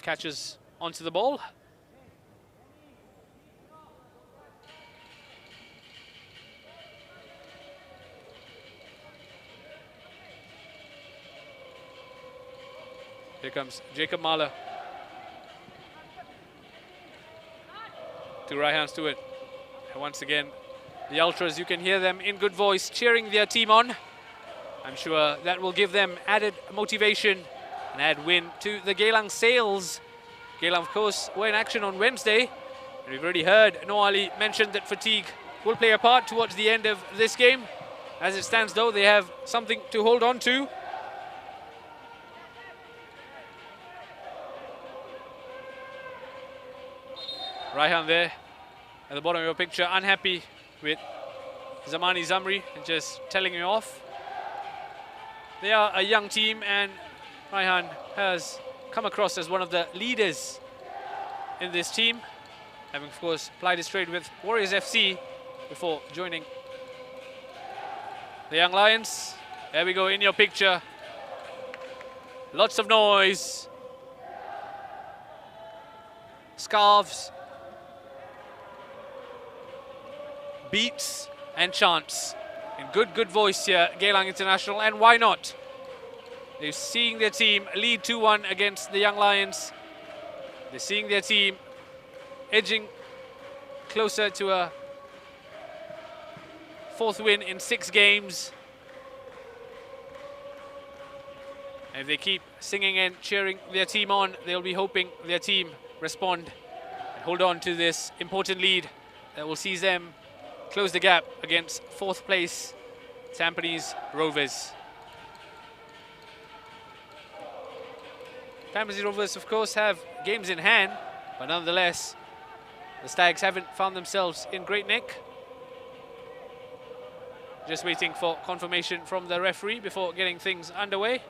catches onto the ball. Here comes Jacob Mahler to Raihan Stewart. And once again, the Ultras, you can hear them in good voice cheering their team on. I'm sure that will give them added motivation and add win to the Geylang Sails. Geylang, of course, were in action on Wednesday. And we've already heard Noali mention that fatigue will play a part towards the end of this game. As it stands, though, they have something to hold on to. Raihan there at the bottom of your picture, unhappy with Zamani Zamri and just telling him off. They are a young team, and Raihan has come across as one of the leaders in this team, having, of course, plied his trade with Warriors FC before joining the Young Lions. There we go, in your picture. Lots of noise. Scarves. Beats and chants. In good voice here, Geylang International, and why not? They're seeing their team lead 2-1 against the Young Lions. They're seeing their team edging closer to a 4th win in 6 games. And if they keep singing and cheering their team on, they'll be hoping their team respond and hold on to this important lead that will see them close the gap against 4th place Tampines Rovers. Tampines Rovers, of course, have games in hand, but nonetheless, the Stags haven't found themselves in great nick. Just waiting for confirmation from the referee before getting things underway.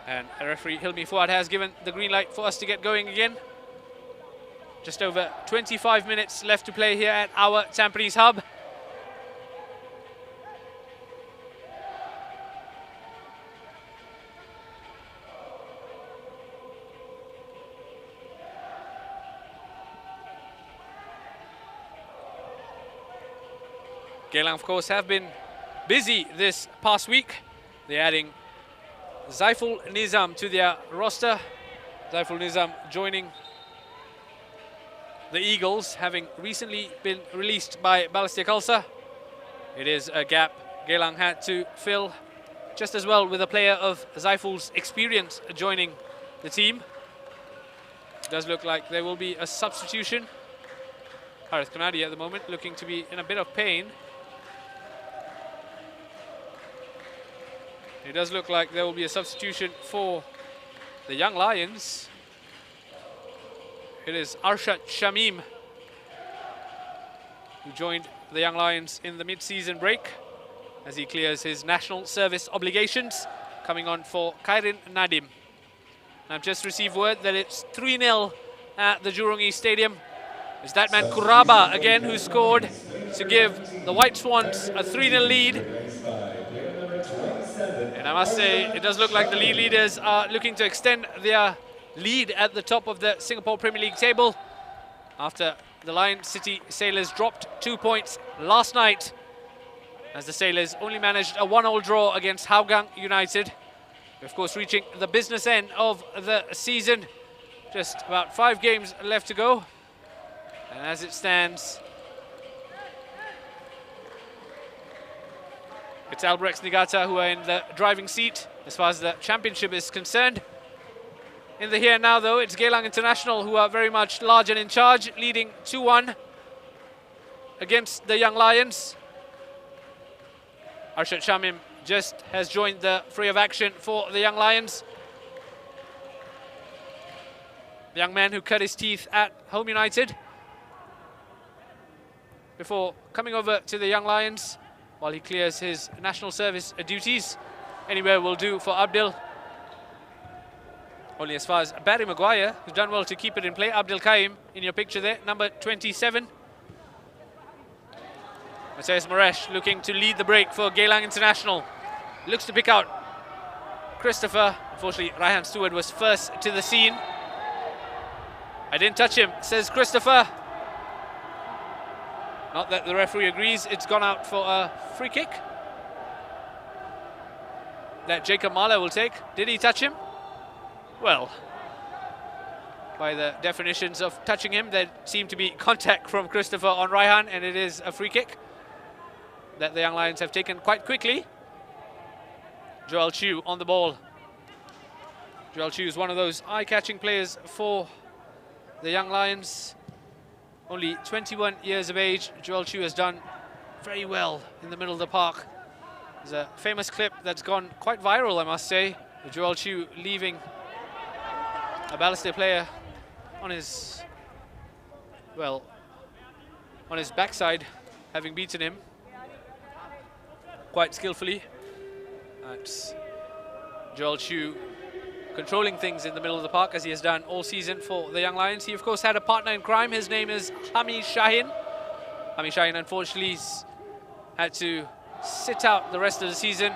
And referee Hilmi Fuad has given the green light for us to get going again. Just over 25 minutes left to play here at our Tampines Hub. Geylang, of course, have been busy this past week. They're adding Zaiful Nizam to their roster. Zaiful Nizam joining the Eagles, having recently been released by Balestier Khalsa. It is a gap Geylang had to fill, just as well with a player of Zaiful's experience joining the team. It does look like there will be a substitution. Harith Kanadi at the moment looking to be in a bit of pain. It does look like there will be a substitution for the Young Lions. It is Arshad Shamim, who joined the Young Lions in the mid-season break as he clears his national service obligations, coming on for Khairin Nadim. And I've just received word that it's 3-0 at the Jurong East Stadium. It's that man Kuraba again who scored to give the White Swans a 3-0 lead. And I must say, it does look like the league leaders are looking to extend their lead at the top of the Singapore Premier League table after the Lion City Sailors dropped 2 points last night, as the Sailors only managed a 1-1 draw against Hougang United. Of course, reaching the business end of the season. Just about 5 games left to go. And as it stands, it's Albrecht Niigata who are in the driving seat as far as the championship is concerned. In the here and now, though, it's Geylang International who are very much large and in charge, leading 2-1 against the Young Lions. Arshad Shamim just has joined the fray of action for the Young Lions. The young man who cut his teeth at Home United before coming over to the Young Lions while he clears his national service duties. Anywhere will do for Abdul. Only as far as Barry Maguire, who's done well to keep it in play. Abdul Kaim in your picture there, number 27. Matthias Moresh looking to lead the break for Geylang International. Looks to pick out Christopher. Unfortunately, Raihan Stewart was first to the scene. I didn't touch him, says Christopher. Not that the referee agrees. It's gone out for a free kick that Jacob Mahler will take. Did he touch him? Well, by the definitions of touching him, there seemed to be contact from Christopher on Raihan, and it is a free kick. that the Young Lions have taken quite quickly. Joel Chew on the ball. Joel Chew is one of those eye-catching players for the Young Lions. Only 21 years of age. Joel Chew has done very well in the middle of the park. There's a famous clip that's gone quite viral, I must say. Joel Chew leaving a Balestier player on his, well, on his backside, having beaten him quite skillfully. That's Joel Chew controlling things in the middle of the park, as he has done all season for the Young Lions. He, of course, had a partner in crime. His name is Hami Shahin. Hami Shahin, unfortunately, has had to sit out the rest of the season,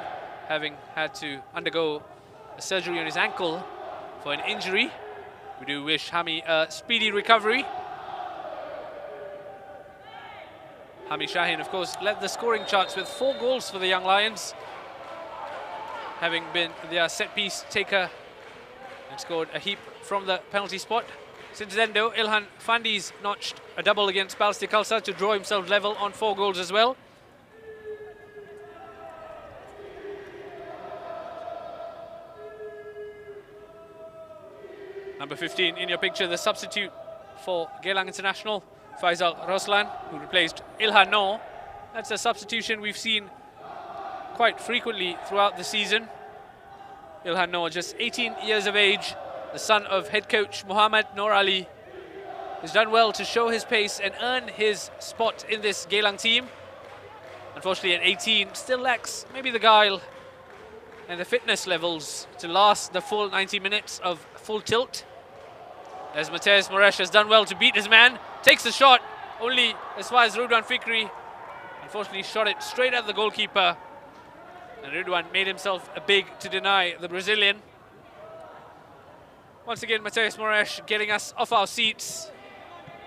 having had to undergo a surgery on his ankle for an injury. We do wish Hami a speedy recovery. Hami Shahin, of course, led the scoring charts with 4 goals for the Young Lions, having been their set-piece taker and scored a heap from the penalty spot. Since then, though, Ilhan Fandi's notched a double against Balestier Khalsa to draw himself level on 4 goals as well. Number 15 in your picture, the substitute for Geylang International, Faisal Roslan, who replaced Ilhan Noor. That's a substitution we've seen quite frequently throughout the season. Ilhan Noor, just 18 years of age, the son of head coach Muhammad Noor Ali, has done well to show his pace and earn his spot in this Geylang team. Unfortunately, at 18, still lacks maybe the guile and the fitness levels to last the full 90 minutes of full tilt. As Mateus Moresh has done well to beat his man, takes the shot only as far as Ridwan Fikri. Unfortunately, shot it straight at the goalkeeper. And Ridwan made himself big to deny the Brazilian. Once again, Mateus Moresh getting us off our seats.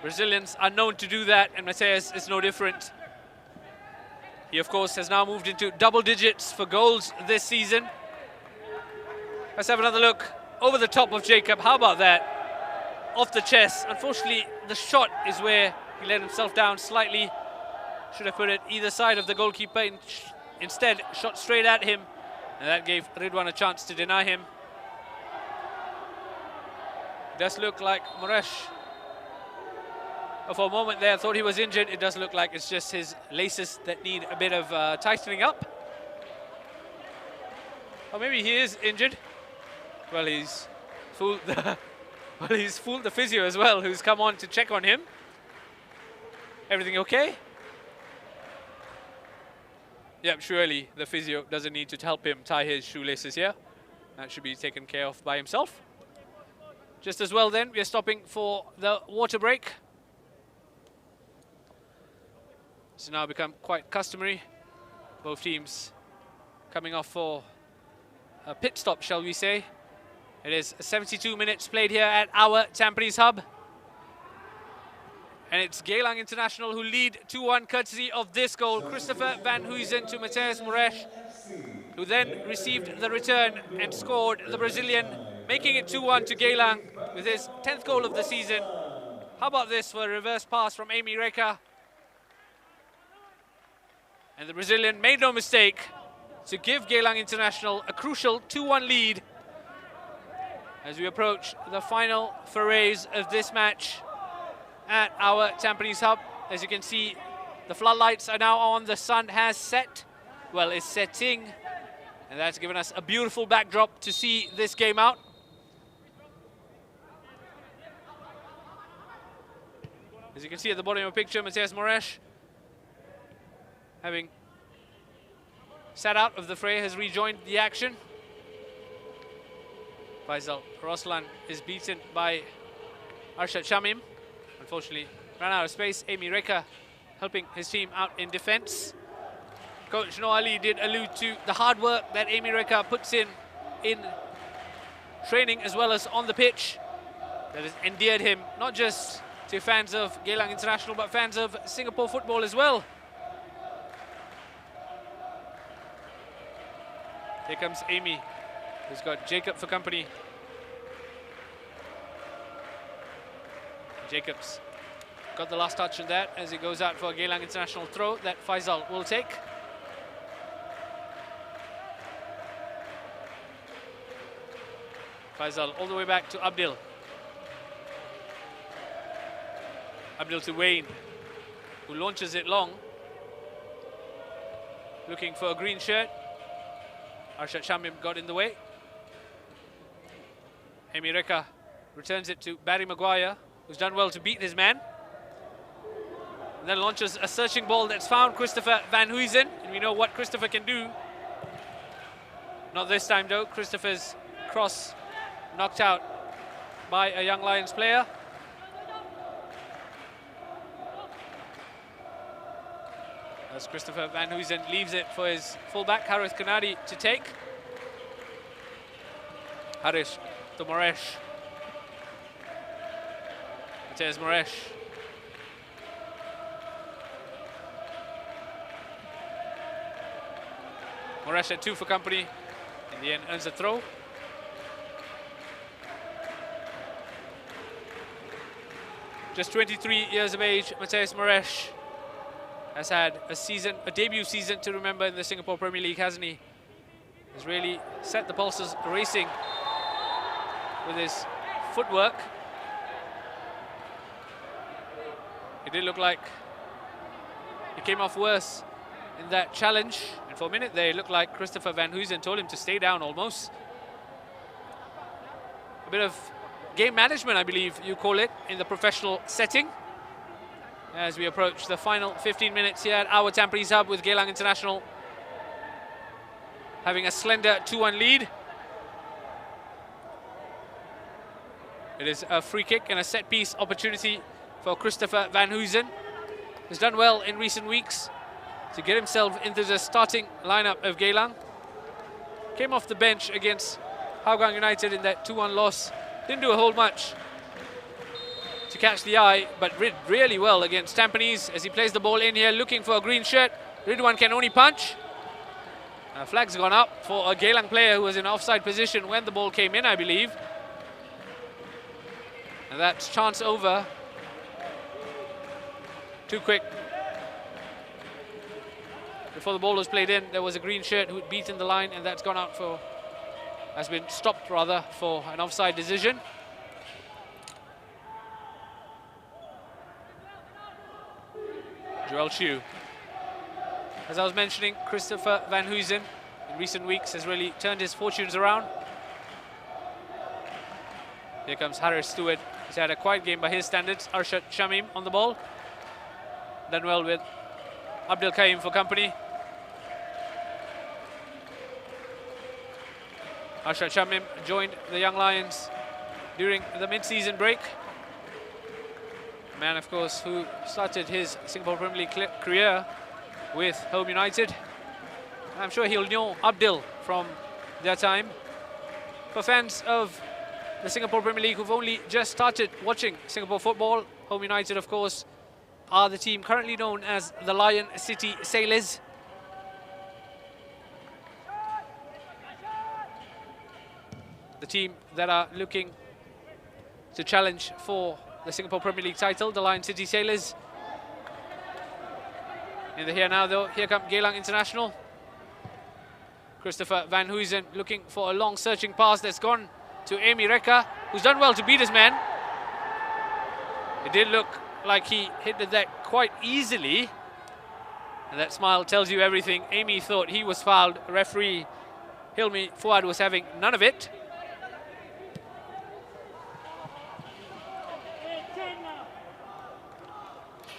Brazilians are known to do that, and Mateus is no different. He, of course, has now moved into double digits for goals this season. Let's have another look over the top of Jacob. How about that? Off the chest. Unfortunately, the shot is where he let himself down slightly. Should have put it either side of the goalkeeper. Instead, shot straight at him, and that gave Ridwan a chance to deny him. It does look like Moresh, for a moment there, thought he was injured. It does look like it's just his laces that need a bit of tightening up. Or maybe he is injured. Well, he's fooled the he's fooled the physio as well, who's come on to check on him. Everything okay? Yep, surely the physio doesn't need to help him tie his shoelaces here. That should be taken care of by himself. Just as well then, we are stopping for the water break. It's now become quite customary. Both teams coming off for a pit stop, shall we say. It is 72 minutes played here at our Tampines Hub. And it's Geylang International who lead 2-1 courtesy of this goal. Christopher Van Huysen to Mateus Moresh, who then received the return and scored the Brazilian, making it 2-1 to Geylang with his 10th goal of the season. How about this for a reverse pass from Amy Reka? And the Brazilian made no mistake to give Geylang International a crucial 2-1 lead as we approach the final forays of this match at our Tampines Hub. As you can see, the floodlights are now on. The sun has set, well, is setting, and that's given us a beautiful backdrop to see this game out. As you can see at the bottom of the picture, Mateus Moresh, having sat out of the fray, has rejoined the action. Faisal Roslan is beaten by Arshad Shamim. Unfortunately, ran out of space. Amy Reka helping his team out in defense. Coach Noor Ali did allude to the hard work that Amy Reka puts in training as well as on the pitch. That has endeared him not just to fans of Geylang International, but fans of Singapore football as well. Here comes Amy, who's got Jacob for company. Jacobs got the last touch on that as he goes out for a Geylang International throw that Faisal will take. Faisal all the way back to Abdul. Abdul to Wayne, who launches it long. Looking for a green shirt. Arshad Shamim got in the way. Amy Reka returns it to Barry Maguire, who's done well to beat his man. And then launches a searching ball that's found Christopher Van Huysen, and we know what Christopher can do. Not this time though. Christopher's cross knocked out by a Young Lions player. As Christopher Van Huysen leaves it for his fullback Harith Kanadi to take. Harish to Moresh. Mateus Moresh. Moresh at 2 for company. In the end, earns a throw. Just 23 years of age, Mateus Moresh has had a debut season to remember in the Singapore Premier League, hasn't he? Has really set the pulses racing with his footwork. It did look like he came off worse in that challenge. And for a minute there, it looked like Christopher Van Huysen told him to stay down almost. A bit of game management, I believe you call it, in the professional setting. As we approach the final 15 minutes here at our Tampines Hub with Geylang International having a slender 2-1 lead. It is a free kick and a set-piece opportunity for Christopher Van Huysen, who's done well in recent weeks to get himself into the starting lineup of Geylang. Came off the bench against Hougang United in that 2-1 loss. Didn't do a whole much to catch the eye, but did really well against Tampines as he plays the ball in here, looking for a green shirt. Ridwan can only punch. Flag's gone up for a Geylang player who was in offside position when the ball came in, I believe. And that's chance over. Too quick. Before the ball was played in, there was a green shirt who had beaten the line, and that's gone out for, has been stopped rather, for an offside decision. Joel Chu. As I was mentioning, Christopher Van Huysen in recent weeks has really turned his fortunes around. Here comes Harris Stewart. He's had a quiet game by his standards. Arshad Shamim on the ball. Done well with Abdul Kaim for company. Arshad Shamim joined the Young Lions during the mid-season break. Man, of course, who started his Singapore Premier League career with Home United. I'm sure he'll know Abdul from their time. For fans of the Singapore Premier League who've only just started watching Singapore football, Home United, of course, are the team currently known as the Lion City Sailors. The team that are looking to challenge for the Singapore Premier League title, the Lion City Sailors. In the here now though, here come Geylang International. Christopher Van Huysen looking for a long searching pass that's gone to Amy Reka, who's done well to beat his man. It did look like he hit that quite easily. And that smile tells you everything. Amy thought he was fouled. Referee Hilmi Fuad was having none of it.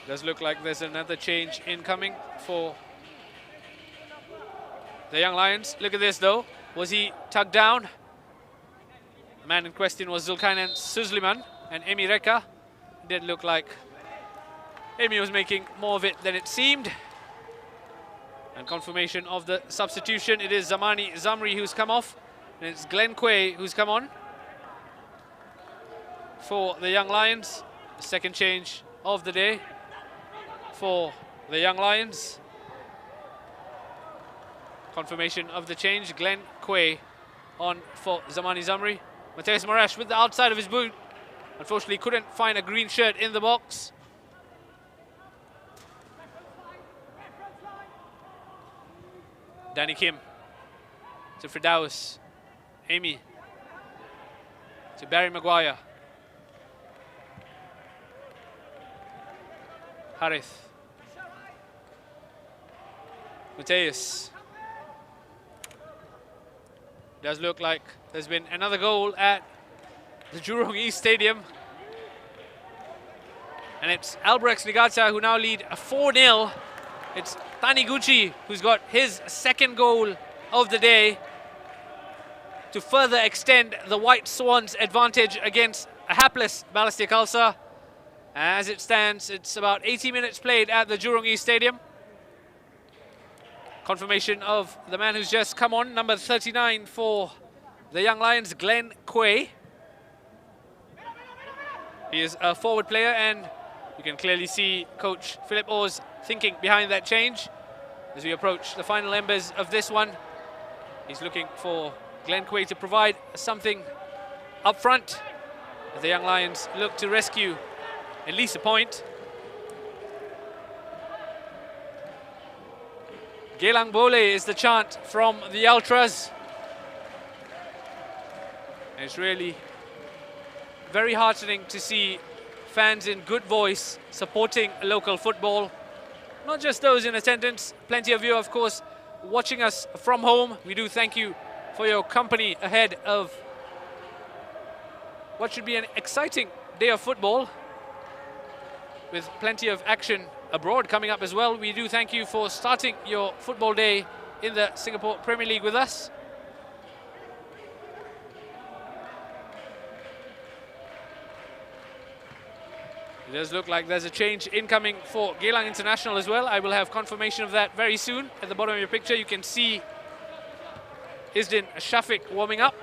Does look like there's another change incoming for the Young Lions. Look at this though. Was he tugged down? The man in question was Zulkarnain Suzliman, and Amy Reka. It did look like Amy was making more of it than it seemed. And confirmation of the substitution. It is Zamani Zamri who's come off, and it's Glenn Quay who's come on for the Young Lions. The second change of the day for the Young Lions. Confirmation of the change. Glenn Quay on for Zamani Zamri. Mateus Moresh with the outside of his boot. Unfortunately couldn't find a green shirt in the box. Danny Kim to Firdaus. Amy. to Barry Maguire. Harith. Mateus. Does look like there's been another goal at the Jurong East Stadium. And it's Albrechts Niigata who now lead 4-0. It's Taniguchi who's got his second goal of the day to further extend the White Swans' advantage against a hapless Balestier Khalsa. As it stands, it's about 80 minutes played at the Jurong East Stadium. Confirmation of the man who's just come on, number 39 for the Young Lions, Glenn Quay. He is a forward player, and you can clearly see Coach Philip Oh's thinking behind that change. As we approach the final embers of this one, he's looking for Glenn Quay to provide something up front as the Young Lions look to rescue at least a point. Geylang Bole is the chant from the Ultras. And it's really very heartening to see fans in good voice supporting local football. Not just those in attendance, plenty of you, of course, watching us from home. We do thank you for your company ahead of what should be an exciting day of football, with plenty of action abroad coming up as well. We do thank you for starting your football day in the Singapore Premier League with us. It does look like there's a change incoming for Geylang International as well. I will have confirmation of that very soon. At the bottom of your picture, you can see Isdin Shafiq warming up.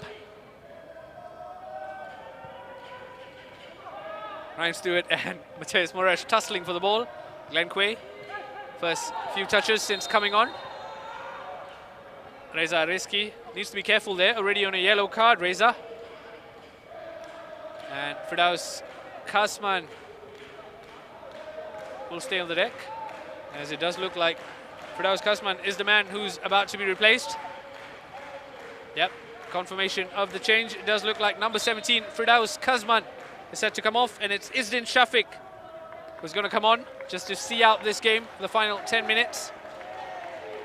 Ryan Stewart and Mateus Moresh tussling for the ball. Glenn Quay, first few touches since coming on. Reza Rizki needs to be careful there, already on a yellow card, Reza. And Firdaus Kasman will stay on the deck, as it does look like Firdaus Kasman is the man who's about to be replaced. Yep, confirmation of the change. It does look like number 17, Firdaus Kasman, is set to come off, and it's Isdin Shafiq who's going to come on just to see out this game for the final 10 minutes.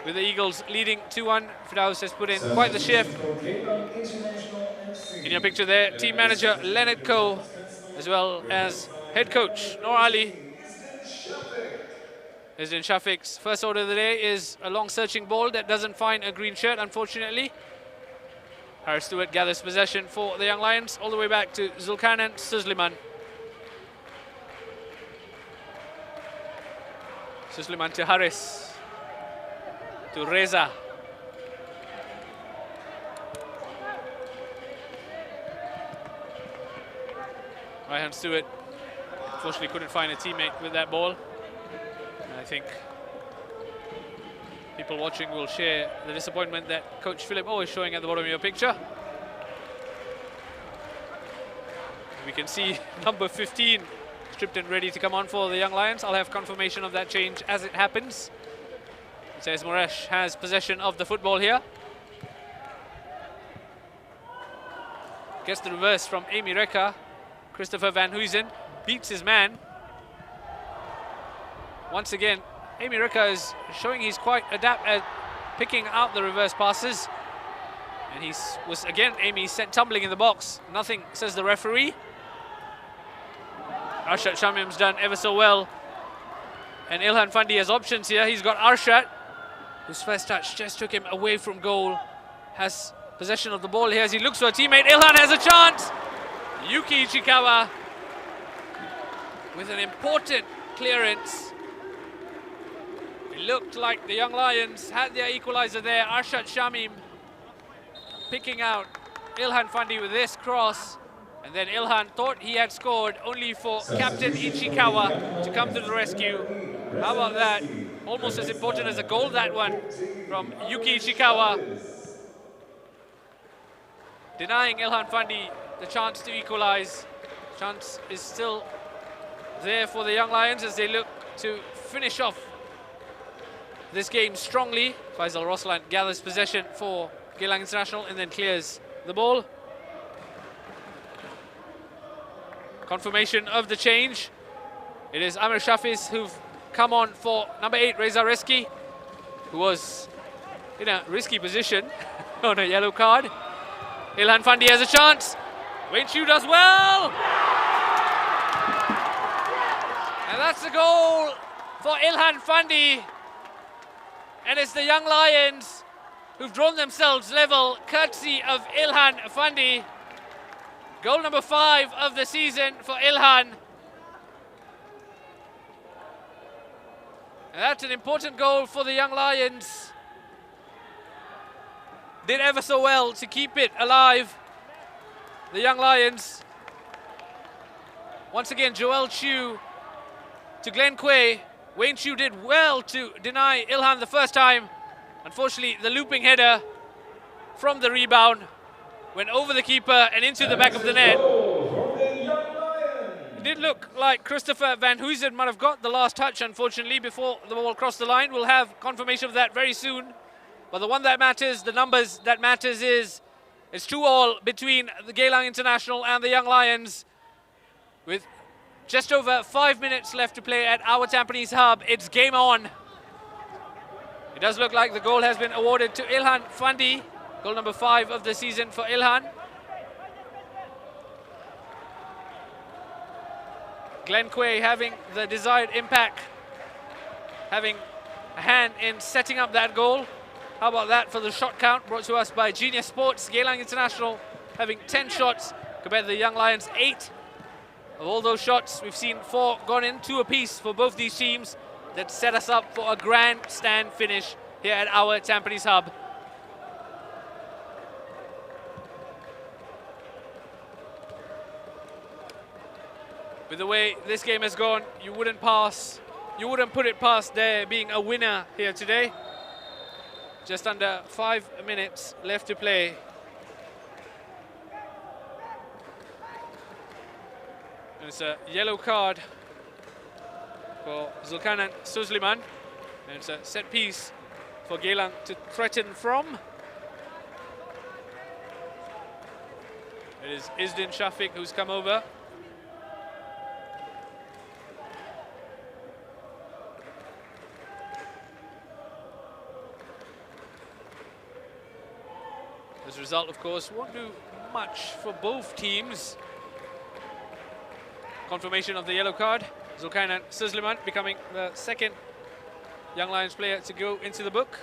With the Eagles leading 2-1, Firdaus has put in quite the shift. In your picture there, team manager Leonard Coe, as well as head coach Noor Ali. Isdin Shafiq's first order of the day is a long searching ball that doesn't find a green shirt, unfortunately. Harris Stewart gathers possession for the Young Lions, all the way back to Zulkarnain Suzliman. Suzliman to Harris, to Reza. Ryan Stewart unfortunately couldn't find a teammate with that ball. And I think people watching will share the disappointment that Coach Philip Oh is showing at the bottom of your picture. We can see number 15 stripped and ready to come on for the Young Lions. I'll have confirmation of that change as it happens. It says Moresh has possession of the football here. Gets the reverse from Amy Reka. Christopher Van Huysen beats his man. Once again, Amy Reka is showing he's quite adept at picking out the reverse passes. And he was, again, Amy sent tumbling in the box. Nothing, says the referee. Arshad Shamim's done ever so well. And Ilhan Fandi has options here. He's got Arshad, whose first touch just took him away from goal. Has possession of the ball here as he looks for a teammate. Ilhan has a chance. Yuki Ichikawa with an important clearance. It looked like the Young Lions had their equalizer there. Arshad Shamim picking out Ilhan Fandi with this cross. And then Ilhan thought he had scored, only for Captain Ichikawa to come to the rescue. How about that? Almost as important as a goal, that one from Yuki Ichikawa. Denying Ilhan Fandi the chance to equalize. Chance is still there for the Young Lions as they look to finish off this game strongly. Faisal Roslan gathers possession for Geylang International and then clears the ball. Confirmation of the change. It is Amir Shafiz who've come on for number 8, Reza Reski, who was in a risky position on a yellow card. Ilhan Fandi has a chance. Wayne Chu does well. And that's the goal for Ilhan Fandi. And it's the Young Lions who've drawn themselves level, courtesy of Ilhan Fandi. Goal number 5 of the season for Ilhan. And that's an important goal for the Young Lions. Did ever so well to keep it alive. The Young Lions. Once again, Joel Chu to Glenn Quay. Wayne Chu did well to deny Ilhan the first time. Unfortunately, the looping header from the rebound went over the keeper and into the back of the net. It did look like Christopher Van Huysen might have got the last touch, unfortunately, before the ball crossed the line. We'll have confirmation of that very soon. But the one that matters, the numbers that matters is it's 2-2 between the Geylang International and the Young Lions. With just over 5 minutes left to play at our Tampines Hub, it's game on. It does look like the goal has been awarded to Ilhan Fandi. Goal number 5 of the season for Ilhan. Glenn Quay having the desired impact, having a hand in setting up that goal. How about that for the shot count brought to us by Genius Sports. Geylang International having 10 shots compared to the Young Lions 8. Of all those shots, we've seen 4 gone in, 2 apiece for both these teams. That set us up for a grandstand finish here at our Tampines Hub. With the way this game has gone, you wouldn't put it past there being a winner here today. Just under 5 minutes left to play. And it's a yellow card for Zulkarnain Suzliman. And it's a set piece for Geylang to threaten from. It is Izdin Shafiq who's come over. This result, of course, won't do much for both teams. Confirmation of the yellow card. Zulkarnain Suzliman becoming the second Young Lions player to go into the book.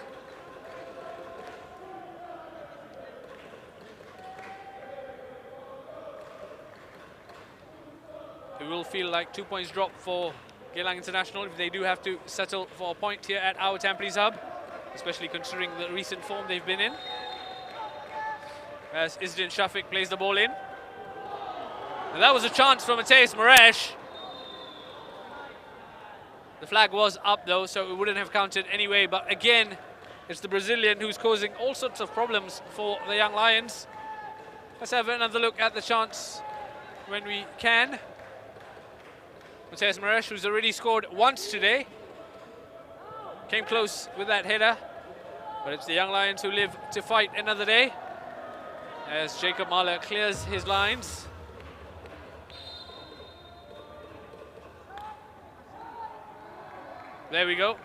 It will feel like 2 points drop for Geylang International if they do have to settle for a point here at our Tampines Hub, especially considering the recent form they've been in. As Izdin Shafiq plays the ball in. And that was a chance for Mateus Maresh. The flag was up though, so it wouldn't have counted anyway. But again, it's the Brazilian who's causing all sorts of problems for the Young Lions. Let's have another look at the chance when we can. Mateus Maresh, who's already scored once today. Came close with that header. But it's the Young Lions who live to fight another day. As Jacob Mahler clears his lines. There we go.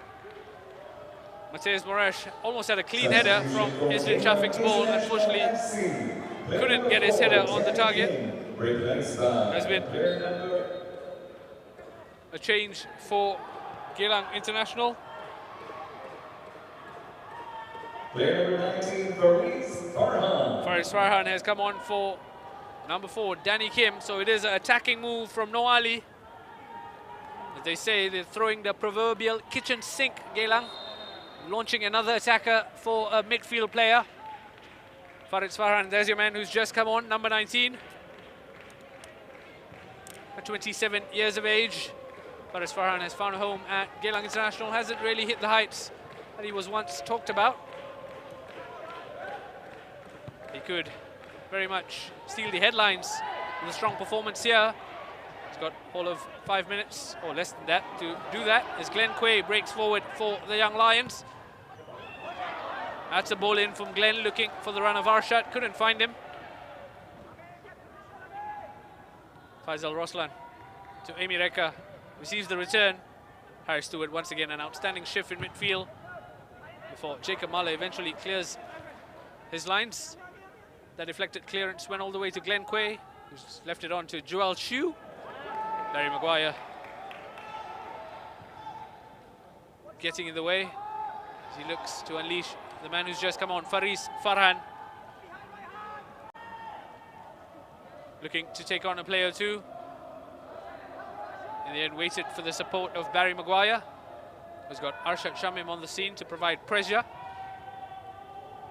Mateus Maresh almost had a clean header from Izdin Shafiq's ball. Unfortunately, couldn't get his header on the target. There's been a change for Geylang International. Player number 19, Faris Farhan. Faris Farhan has come on for number 4, Danny Kim. So it is an attacking move from Noah Ali. As they say, they're throwing the proverbial kitchen sink, Geylang. Launching another attacker for a midfield player. Faris Farhan, there's your man who's just come on, number 19. At 27 years of age. Faris Farhan has found a home at Geylang International. Hasn't really hit the heights that he was once talked about. He could very much steal the headlines with a strong performance here. He's got all of 5 minutes, or less than that, to do that. As Glenn Quay breaks forward for the Young Lions. That's a ball in from Glenn, looking for the run of Arshad. Couldn't find him. Faisal Roslan to Amy Reka. Receives the return. Harry Stewart once again an outstanding shift in midfield before Jacob Mala eventually clears his lines. That deflected clearance went all the way to Glenn Quay, who's left it on to Joel Chu. Barry Maguire getting in the way as he looks to unleash the man who's just come on, Faris Farhan. Looking to take on a player or two. In the end, waited for the support of Barry Maguire, who's got Arshad Shamim on the scene to provide pressure.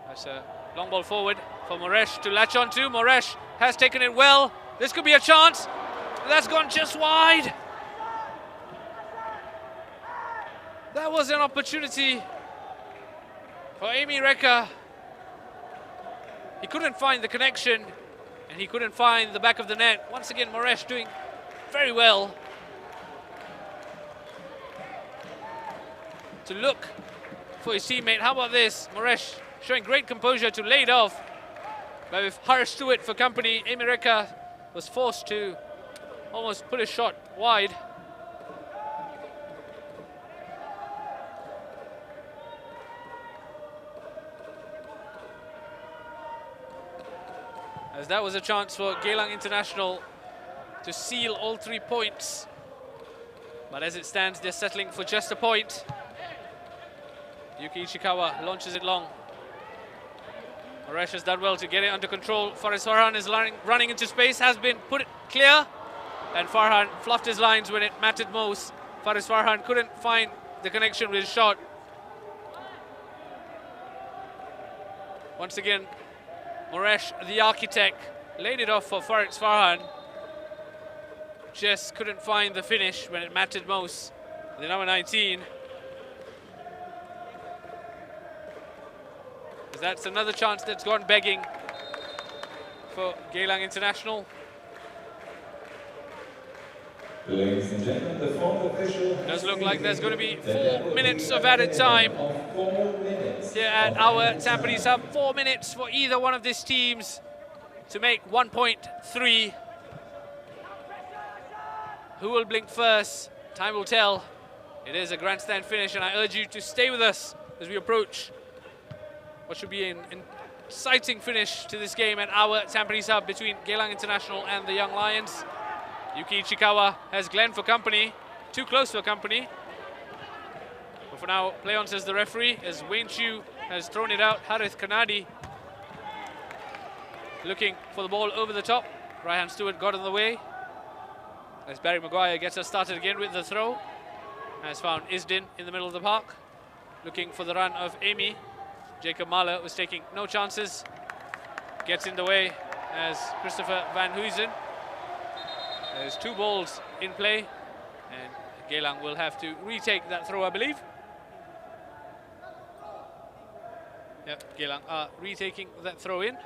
That's a long ball forward for Moresh to latch on to. Moresh has taken it well. This could be a chance. That's gone just wide. That was an opportunity for Amy Reka. He couldn't find the connection and he couldn't find the back of the net. Once again, Moresh doing very well to look for his teammate. How about this? Moresh showing great composure to lay it off. But with Harris Stewart for company, Amy Reka was forced to almost put a shot wide. As that was a chance for Geylang International to seal all 3 points. But as it stands, they're settling for just a point. Yuki Ishikawa launches it long. Moresh has done well to get it under control. Faris Farhan is running into space, has been put clear. And Farhan fluffed his lines when it mattered most. Faris Farhan couldn't find the connection with his shot. Once again, Moresh, the architect, laid it off for Faris Farhan. Just couldn't find the finish when it mattered most. The number 19. That's another chance that's gone begging for Geylang International. Ladies and gentlemen, the fourth official Does look like there's going to be 4 minutes of added time here at our Tampines Hub. 4 minutes for either one of these teams to make 1.3. Who will blink first? Time will tell. It is a grandstand finish, and I urge you to stay with us as we approach what should be an exciting finish to this game at our Tampines Hub between Geylang International and the Young Lions. Yuki Ichikawa has Glenn for company, too close for company. But for now, play on, says the referee, as Wayne Chu has thrown it out. Harith Kanadi looking for the ball over the top. Ryan Stewart got in the way. As Barry Maguire gets us started again with the throw. Has found Isdin in the middle of the park, looking for the run of Amy. Jacob Mahler was taking no chances. Gets in the way as Christopher Van Huysen. There's 2 balls in play, and Geylang will have to retake that throw, I believe. Yep, Geylang are retaking that throw in.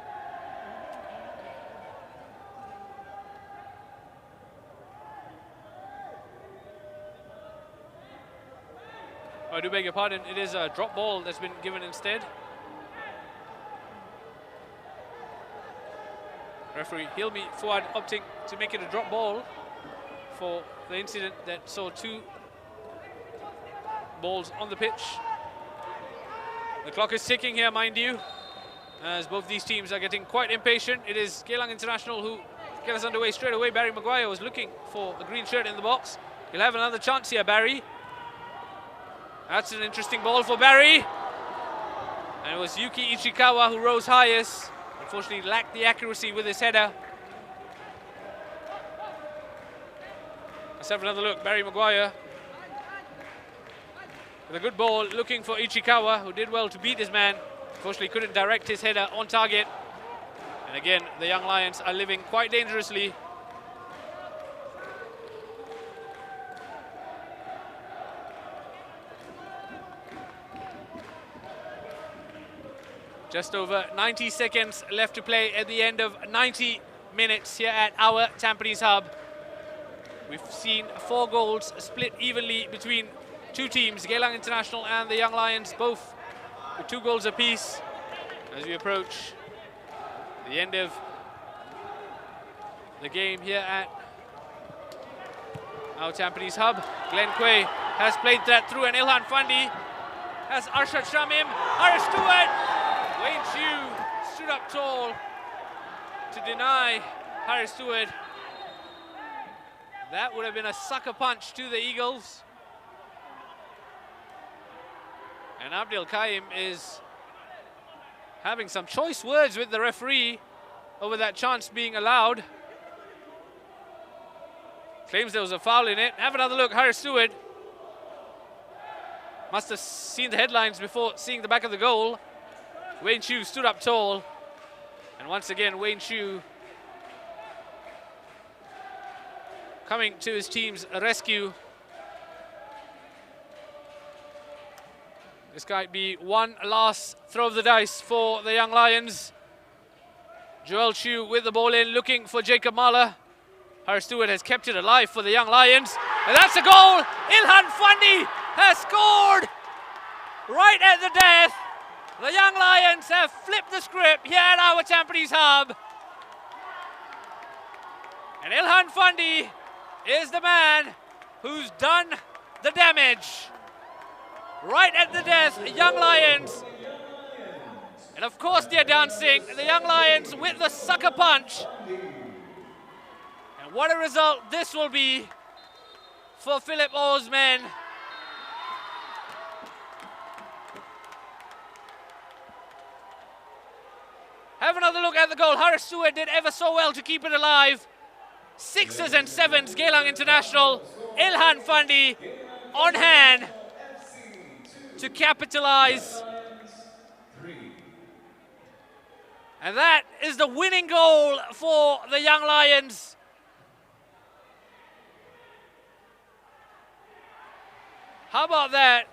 I do beg your pardon, it is a drop ball that's been given instead. Referee Hilmi Fuad opting to make it a drop ball for the incident that saw 2 balls on the pitch. The clock is ticking here, mind you, as both these teams are getting quite impatient. It is Geylang International who get us underway straight away. Barry Maguire was looking for a green shirt in the box. He'll have another chance here, Barry. That's an interesting ball for Barry. And it was Yuki Ichikawa who rose highest. Unfortunately, lacked the accuracy with his header. Let's have another look. Barry Maguire with a good ball, looking for Ichikawa, who did well to beat his man. Unfortunately, couldn't direct his header on target. And again, the Young Lions are living quite dangerously. Just over 90 seconds left to play at the end of 90 minutes here at our Tampines Hub. We've seen 4 goals split evenly between 2 teams, Geylang International and the Young Lions, both with 2 goals apiece. As we approach the end of the game here at Now Tampines Hub. Glenn Quay has played that through, and Ilhan Fandi has Arshad Shamim. Harris Stewart. Wayne Chu stood up tall to deny Harris Stewart. That would have been a sucker punch to the Eagles. And Abdul Qaim is having some choice words with the referee over that chance being allowed. Claims there was a foul in it. Have another look, Harris Stewart. Must have seen the headlines before seeing the back of the goal. Wayne Chu stood up tall. And once again, Wayne Chu coming to his team's rescue. This might be one last throw of the dice for the Young Lions. Joel Chu with the ball in, looking for Jacob Mahler. Harris Stewart has kept it alive for the Young Lions. And that's a goal! Ilhan Fandi has scored! Right at the death. The Young Lions have flipped the script here at our Tampines Hub. And Ilhan Fandi is the man who's done the damage. Right at the death, the Young Lions. And of course they're dancing. The Young Lions with the sucker punch. And what a result this will be for Philip Oh's men. Have another look at the goal. Harris Stewart did ever so well to keep it alive. 6s and 7s, Geylang International. Ilhan Fandi on hand to capitalize. And that is the winning goal for the Young Lions. How about that?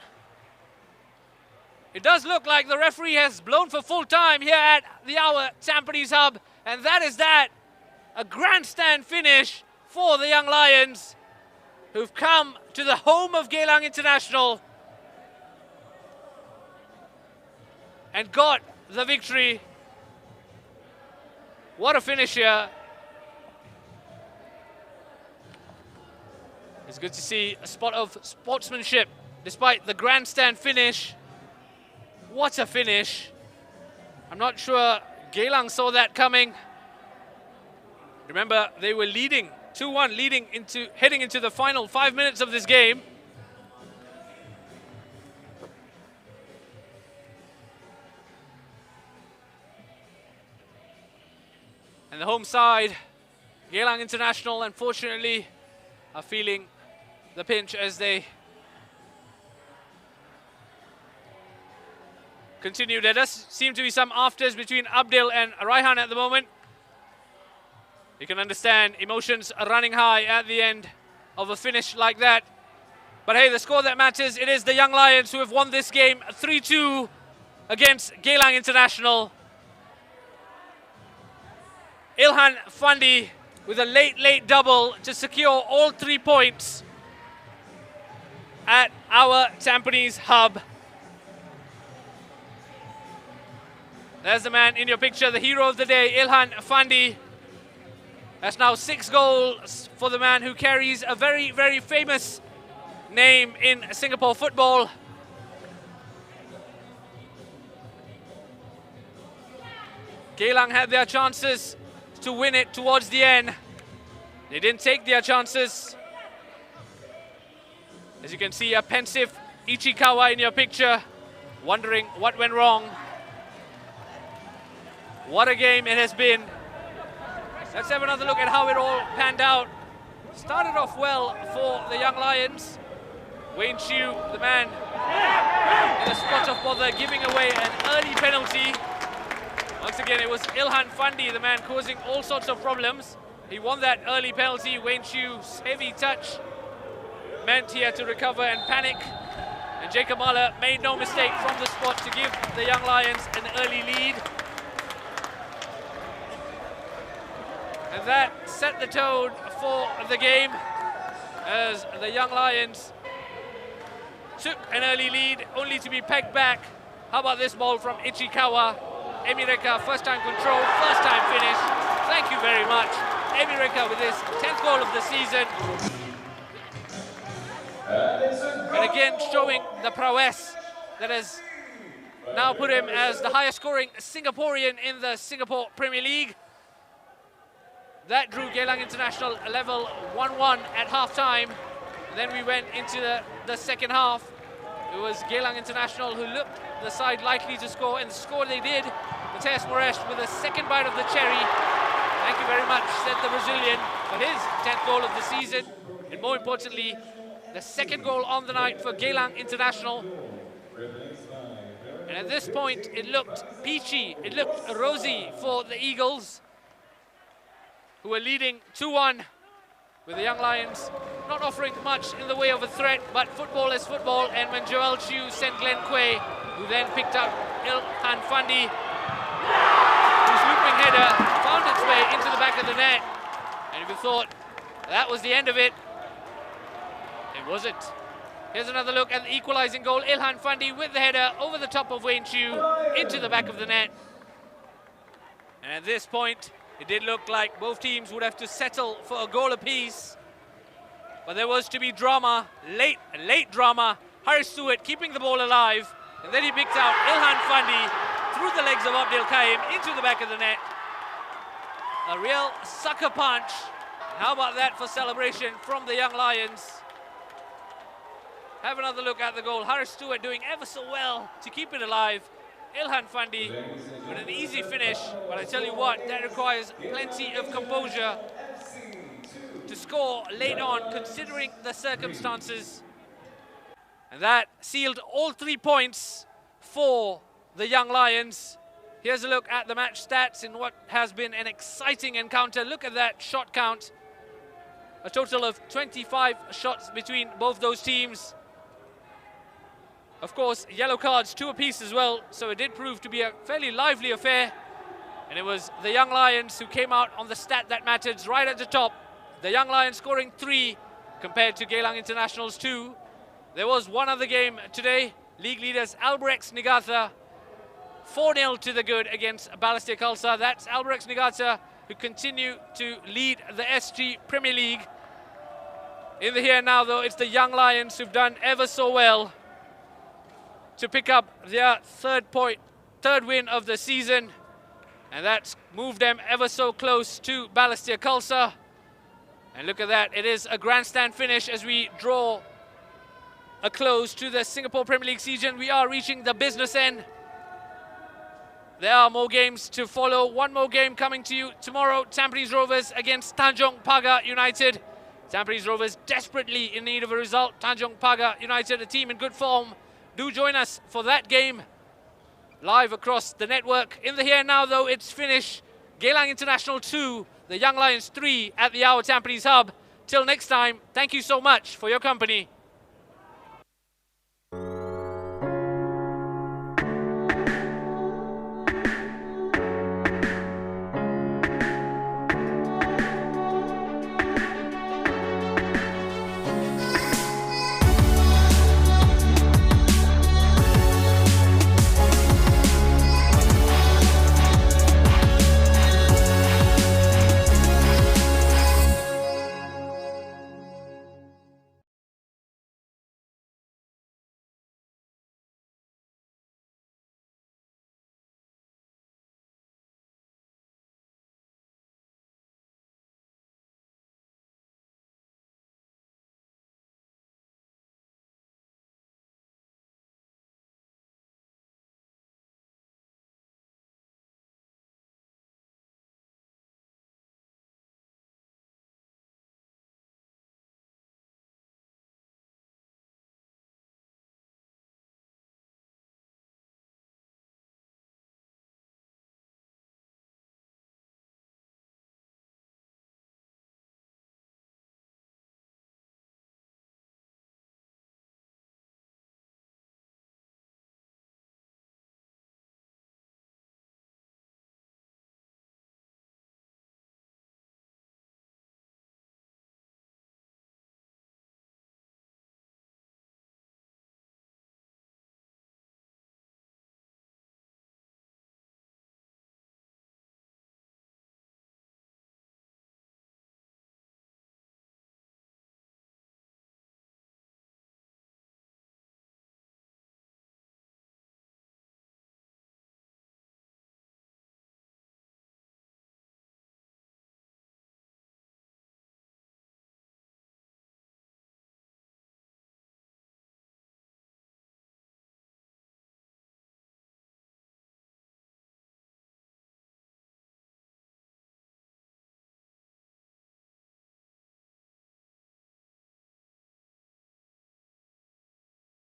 It does look like the referee has blown for full time here at our Tampines Hub. And that is that. A grandstand finish for the Young Lions, who've come to the home of Geylang International and got the victory. What a finish here. It's good to see a spot of sportsmanship despite the grandstand finish. What a finish. I'm not sure Geylang saw that coming. Remember, they were leading 2-1, heading into the final 5 minutes of this game. And the home side, Geylang International, unfortunately, are feeling the pinch as they continue. There does seem to be some afters between Abdil and Raihan at the moment. You can understand emotions are running high at the end of a finish like that. But hey, the score that matters, it is the Young Lions who have won this game 3-2 against Geylang International. Ilhan Fandi with a late double to secure all 3 points at our Tampines Hub. There's the man in your picture, the hero of the day, Ilhan Fandi. That's now 6 goals for the man who carries a very, very famous name in Singapore football. Geylang had their chances to win it towards the end. They didn't take their chances. As you can see, a pensive Ichikawa in your picture, wondering what went wrong. What a game it has been. Let's have another look at how it all panned out. Started off well for the Young Lions. Wayne Chu, the man in the spot of bother, giving away an early penalty. Once again, it was Ilhan Fandi, the man causing all sorts of problems. He won that early penalty. Wayne Chu's heavy touch meant he had to recover and panic. And Jacob Mahler made no mistake from the spot to give the Young Lions an early lead. And that set the tone for the game as the Young Lions took an early lead, only to be pegged back. How about this ball from Ichikawa? Emireka, first time control, first time finish. Thank you very much. Emireka with his 10th goal of the season. but again showing the prowess that has now put him as the highest scoring Singaporean in the Singapore Premier League. That drew Geylang International level 1-1 at half-time. Then we went into the second half. It was Geylang International who looked the side likely to score, and score they did. Mateus Moresh with a second bite of the cherry. Thank you very much, said the Brazilian, for his 10th goal of the season. And more importantly, the second goal on the night for Geylang International. And at this point, it looked peachy, it looked rosy for the Eagles, who were leading 2-1, with the Young Lions not offering much in the way of a threat, but football is football. And when Joel Chew sent Glenn Quay, who then picked up Ilhan Fandi, whose looping header found its way into the back of the net. And if you thought that was the end of it, it wasn't. Here's another look at the equalizing goal. Ilhan Fandi with the header over the top of Wayne Chew into the back of the net. And at this point, it did look like both teams would have to settle for a goal apiece. But there was to be drama, late drama. Harry Stewart keeping the ball alive. And then he picked out Ilhan Fandi through the legs of Abdil Kaim into the back of the net. A real sucker punch. How about that for celebration from the Young Lions? Have another look at the goal. Harry Stewart doing ever so well to keep it alive. Ilhan Fandi with an easy finish, but I tell you what, that requires plenty of composure to score late on, considering the circumstances. And that sealed all 3 points for the Young Lions. Here's a look at the match stats in what has been an exciting encounter. Look at that shot count. A total of 25 shots between both those teams. Of course, yellow cards, 2 apiece as well, so it did prove to be a fairly lively affair. And it was the Young Lions who came out on the stat that matters right at the top. The Young Lions scoring 3 compared to Geylang International's 2. There was one other game today. League leaders Albrechts Niigata 4-0 to the good against Balestier Khalsa. That's Albrechts Niigata who continue to lead the SG Premier League. In the here and now, though, it's the Young Lions who've done ever so well to pick up their third win of the season, and that's moved them ever so close to Balestier Khalsa. And look at that, it is a grandstand finish as we draw a close to the Singapore Premier League season. We are reaching the business end. There are more games to follow. One more game coming to you tomorrow. Tampines Rovers against Tanjong Pagar United. Tampines Rovers desperately in need of a result. Tanjong Pagar United, a team in good form. Do join us for that game live across the network. In the here and now, though, it's finish. Geylang International 2, the Young Lions 3 at the AIA Tampines Hub. Till next time, thank you so much for your company.